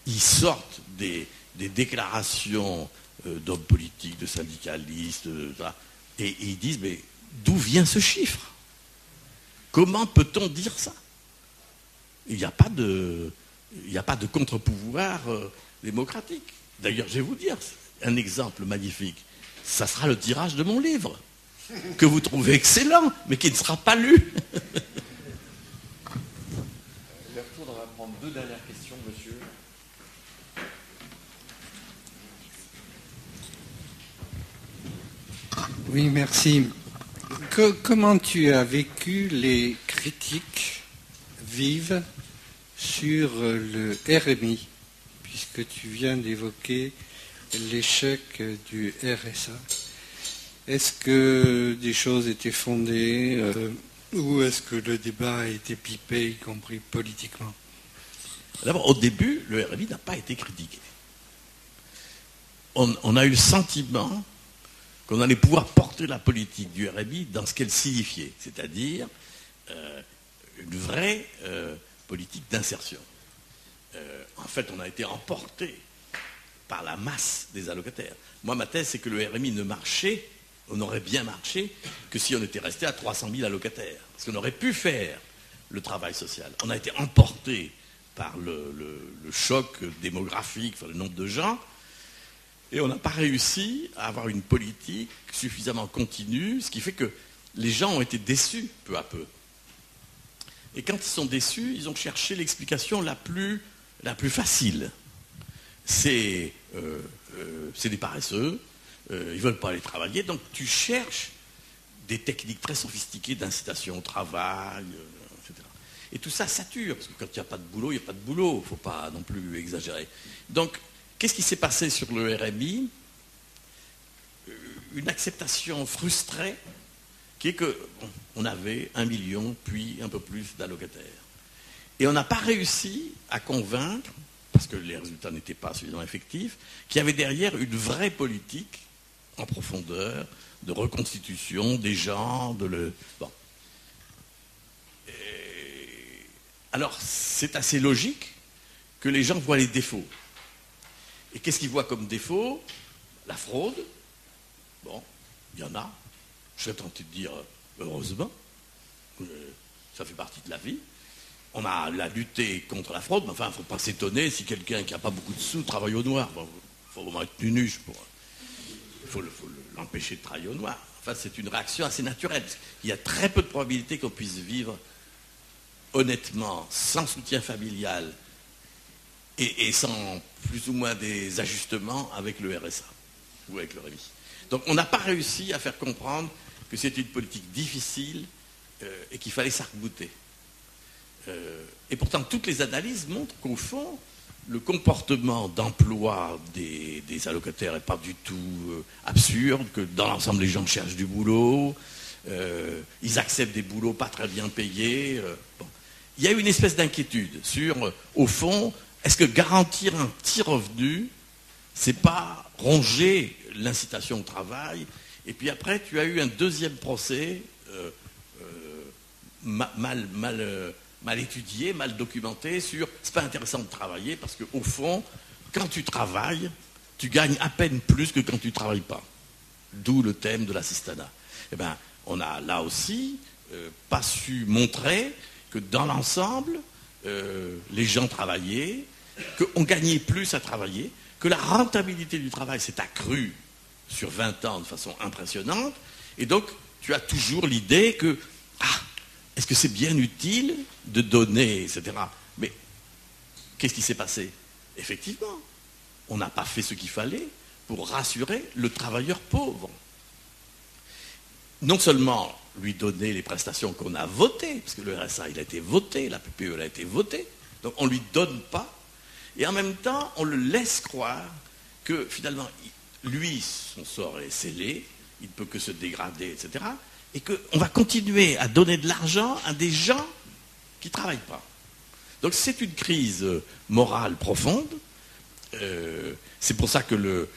Ils sortent des déclarations d'hommes politiques, de syndicalistes, et ils disent, mais d'où vient ce chiffre? Comment peut-on dire ça? Il n'y a pas de contre-pouvoir démocratique. D'ailleurs, je vais vous dire un exemple magnifique. Ça sera le tirage de mon livre, que vous trouvez excellent, mais qui ne sera pas lu. On va prendre 2 dernières questions, monsieur. Oui, merci. Comment tu as vécu les critiques vives sur le RMI, puisque tu viens d'évoquer l'échec du RSA? Est-ce que des choses étaient fondées ou est-ce que le débat a été pipé, y compris politiquement? D'abord, au début, le RMI n'a pas été critiqué. On a eu le sentiment qu'on allait pouvoir porter la politique du RMI dans ce qu'elle signifiait, c'est-à-dire une vraie politique d'insertion. En fait, on a été emporté par la masse des allocataires. Moi, ma thèse, c'est que le RMI ne marchait, on aurait bien marché, que si on était resté à 300 000 allocataires. Parce qu'on aurait pu faire le travail social. On a été emporté par le choc démographique, enfin, le nombre de gens, et on n'a pas réussi à avoir une politique suffisamment continue, ce qui fait que les gens ont été déçus peu à peu. Et quand ils sont déçus, ils ont cherché l'explication la plus facile. C'est des paresseux, ils ne veulent pas aller travailler, donc tu cherches des techniques très sophistiquées d'incitation au travail, etc. Et tout ça sature, parce que quand il n'y a pas de boulot, il n'y a pas de boulot. Il ne faut pas non plus exagérer. Donc, qu'est-ce qui s'est passé sur le RMI? Une acceptation frustrée qui est qu'on avait 1 million, puis un peu plus d'allocataires. Et on n'a pas réussi à convaincre, parce que les résultats n'étaient pas suffisamment effectifs, qu'il y avait derrière une vraie politique en profondeur de reconstitution des genres, Bon. Alors, c'est assez logique que les gens voient les défauts. Et qu'est-ce qu'ils voient comme défaut? La fraude. Bon, il y en a. Je serais tenté de dire, heureusement, ça fait partie de la vie. On a lutté contre la fraude, mais enfin, il ne faut pas s'étonner si quelqu'un qui n'a pas beaucoup de sous travaille au noir. Il faut vraiment être nunuche pour... Il faut l'empêcher de travailler au noir. Enfin, c'est une réaction assez naturelle. Il y a très peu de probabilité qu'on puisse vivre honnêtement, sans soutien familial et sans plus ou moins des ajustements avec le RSA ou avec le RMI. Donc on n'a pas réussi à faire comprendre que c'était une politique difficile et qu'il fallait s'arc-bouter. Et pourtant, toutes les analyses montrent qu'au fond, le comportement d'emploi des allocataires n'est pas du tout absurde, que dans l'ensemble, les gens cherchent du boulot, ils acceptent des boulots pas très bien payés. Bon. Il y a une espèce d'inquiétude sur, au fond, est-ce que garantir un petit revenu, c'est pas ronger l'incitation au travail? Et puis après, tu as eu un deuxième procès mal étudié, mal documenté sur c'est pas intéressant de travailler parce qu'au fond, quand tu travailles, tu gagnes à peine plus que quand tu ne travailles pas. D'où le thème de l'assistanat. Eh bien, on a là aussi pas su montrer que dans l'ensemble, les gens travaillaient, qu'on gagnait plus à travailler, que la rentabilité du travail s'est accrue sur 20 ans de façon impressionnante, et donc tu as toujours l'idée que est-ce que c'est bien utile de donner, etc. Mais qu'est-ce qui s'est passé? Effectivement, on n'a pas fait ce qu'il fallait pour rassurer le travailleur pauvre. Non seulement lui donner les prestations qu'on a votées, parce que le RSA il a été voté, la PPE elle a été votée, donc on ne lui donne pas, et en même temps on le laisse croire que finalement, lui, son sort est scellé, il ne peut que se dégrader, etc. Et qu'on va continuer à donner de l'argent à des gens qui ne travaillent pas. Donc c'est une crise morale profonde. C'est pour ça que le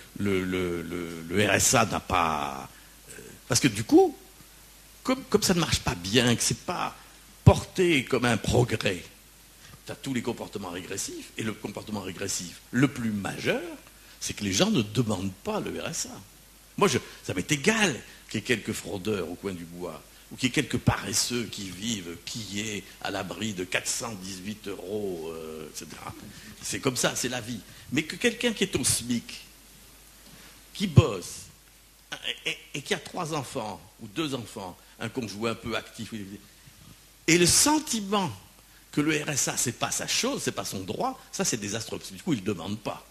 RSA n'a pas... parce que du coup, comme ça ne marche pas bien, que ce n'est pas porté comme un progrès, tu as tous les comportements régressifs, et le comportement régressif le plus majeur, c'est que les gens ne demandent pas le RSA. Moi, ça m'est égal qu'il y ait quelques fraudeurs au coin du bois, ou qu'il y ait quelques paresseux qui vivent, qui est à l'abri de 418 €, etc. C'est comme ça, c'est la vie. Mais que quelqu'un qui est au SMIC, qui bosse, et qui a 3 enfants, ou 2 enfants, un conjoint un peu actif, et le sentiment que le RSA, c'est pas sa chose, c'est pas son droit, ça c'est désastreux, parce que du coup, il ne demande pas.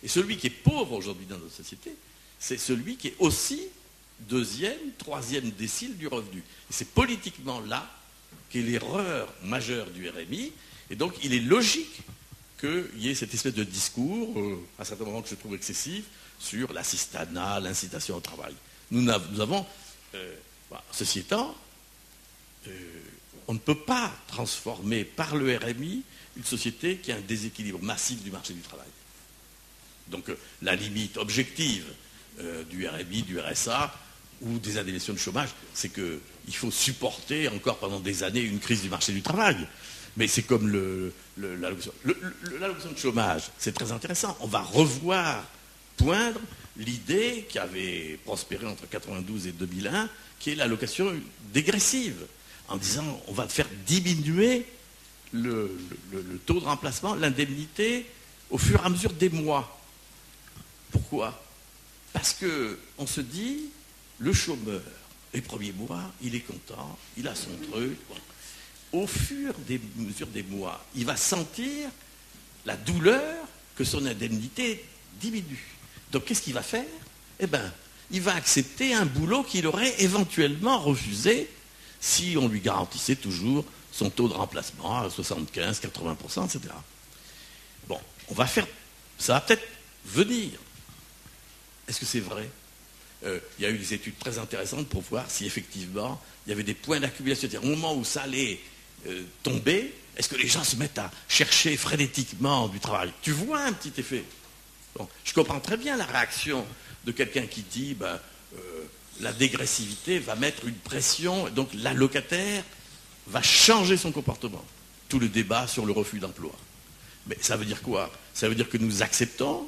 Et celui qui est pauvre aujourd'hui dans notre société, c'est celui qui est aussi 2e, 3e décile du revenu. Et c'est politiquement là qu'est l'erreur majeure du RMI. Et donc, il est logique qu'il y ait cette espèce de discours, à certains moments que je trouve excessif, sur l'assistanat, l'incitation au travail. Nous avons, ceci étant, on ne peut pas transformer par le RMI une société qui a un déséquilibre massif du marché du travail. Donc, la limite objective du RMI, du RSA ou des indemnisations de chômage, c'est qu'il faut supporter encore pendant des années une crise du marché du travail. Mais c'est comme l'allocation de chômage, c'est très intéressant. On va revoir poindre l'idée qui avait prospéré entre 1992 et 2001, qui est l'allocation dégressive, en disant on va faire diminuer le taux de remplacement, l'indemnité, au fur et à mesure des mois. Pourquoi? Parce qu'on se dit, le chômeur, les premiers mois, il est content, il a son truc. Au fur et à mesure des mois, il va sentir la douleur que son indemnité diminue. Donc qu'est-ce qu'il va faire? Eh bien, il va accepter un boulot qu'il aurait éventuellement refusé si on lui garantissait toujours son taux de remplacement à 75, 80%, etc. Bon, ça va peut-être venir. Est-ce que c'est vrai? Il y a eu des études très intéressantes pour voir si effectivement il y avait des points d'accumulation. C'est-à-dire au moment où ça allait tomber, est-ce que les gens se mettent à chercher frénétiquement du travail? Tu vois un petit effet. Bon, je comprends très bien la réaction de quelqu'un qui dit la dégressivité va mettre une pression, donc l'allocataire va changer son comportement. Tout le débat sur le refus d'emploi. Mais ça veut dire quoi? Ça veut dire que nous acceptons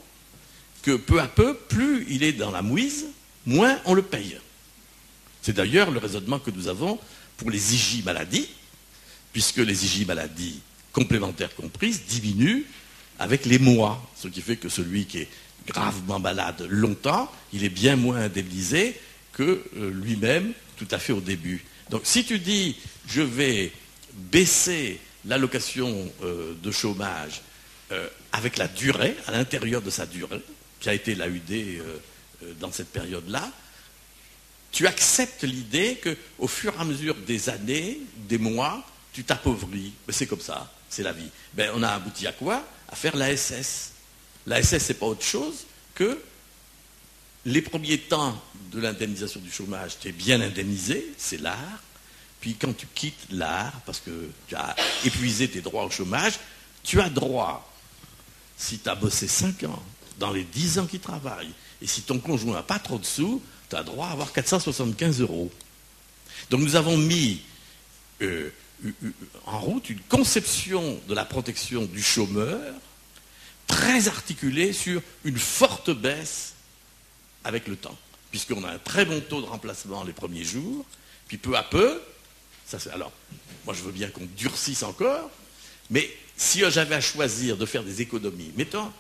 que peu à peu, plus il est dans la mouise, moins on le paye. C'est d'ailleurs le raisonnement que nous avons pour les IJ maladies, puisque les IJ maladies complémentaires comprises diminuent avec les mois, ce qui fait que celui qui est gravement malade longtemps, il est bien moins indemnisé que lui-même tout à fait au début. Donc si tu dis je vais baisser l'allocation de chômage avec la durée, à l'intérieur de sa durée, qui a été l'AUD dans cette période-là, tu acceptes l'idée qu'au fur et à mesure des années, des mois, tu t'appauvris. Mais c'est comme ça, c'est la vie. Ben, on a abouti à quoi? À faire l'ASS. L'ASS, c'est pas autre chose que les premiers temps de l'indemnisation du chômage, tu es bien indemnisé, c'est l'art. Puis quand tu quittes l'art, parce que tu as épuisé tes droits au chômage, tu as droit, si tu as bossé 5 ans, dans les 10 ans qui travaillent, et si ton conjoint n'a pas trop de sous, tu as droit à avoir 475 €. Donc nous avons mis en route une conception de la protection du chômeur très articulée sur une forte baisse avec le temps, puisqu'on a un très bon taux de remplacement les premiers jours, puis peu à peu, alors, moi je veux bien qu'on durcisse encore, mais si j'avais à choisir de faire des économies, mettons,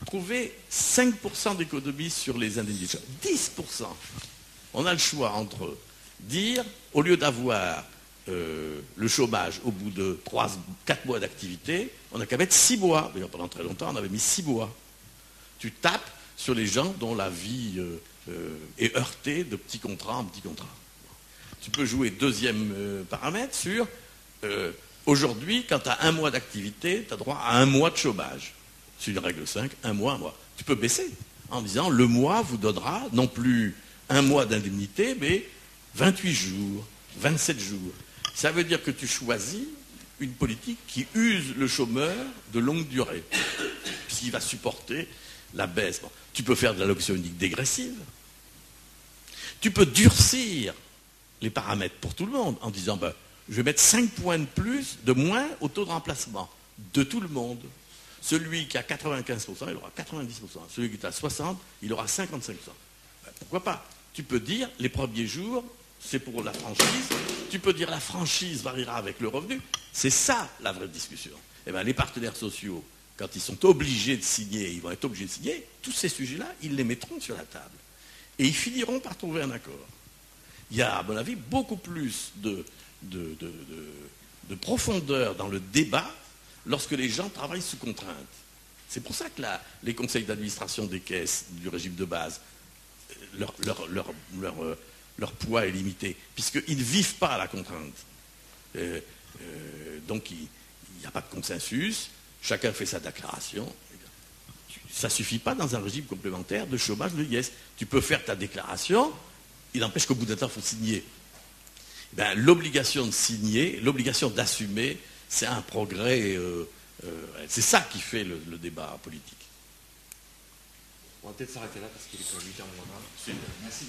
trouver 5% d'économies sur les indemnités, 10%, on a le choix entre dire, au lieu d'avoir le chômage au bout de 4 mois d'activité, on n'a qu'à mettre 6 mois. D'ailleurs, pendant très longtemps, on avait mis 6 mois. Tu tapes sur les gens dont la vie est heurtée de petit contrat en petit contrat. Tu peux jouer deuxième paramètre sur aujourd'hui, quand tu as 1 mois d'activité, tu as droit à 1 mois de chômage. C'est une règle 5, 1 mois, 1 mois. Tu peux baisser en disant le mois vous donnera non plus 1 mois d'indemnité, mais 28 jours, 27 jours. Ça veut dire que tu choisis une politique qui use le chômeur de longue durée, puisqu'il va supporter la baisse. Bon, tu peux faire de l'allocation unique dégressive. Tu peux durcir les paramètres pour tout le monde en disant je vais mettre 5 points de moins au taux de remplacement de tout le monde. Celui qui a 95%, il aura 90%. Celui qui est à 60%, il aura 55%. Pourquoi pas? Tu peux dire les premiers jours, c'est pour la franchise. Tu peux dire la franchise variera avec le revenu. C'est ça la vraie discussion. Eh bien, les partenaires sociaux, quand ils sont obligés de signer, ils vont être obligés de signer, tous ces sujets-là, ils les mettront sur la table. Et ils finiront par trouver un accord. Il y a, à mon avis, beaucoup plus de profondeur dans le débat lorsque les gens travaillent sous contrainte. C'est pour ça que les conseils d'administration des caisses du régime de base, leur poids est limité, puisqu'ils ne vivent pas à la contrainte. Donc il n'y a pas de consensus, chacun fait sa déclaration. Ça ne suffit pas dans un régime complémentaire de chômage de l'IS. Tu peux faire ta déclaration, il n'empêche qu'au bout d'un temps, il faut signer. L'obligation de signer, l'obligation d'assumer, c'est un progrès, c'est ça qui fait le débat politique. On va peut-être s'arrêter là parce qu'il est quand même 8h moins 20. Merci.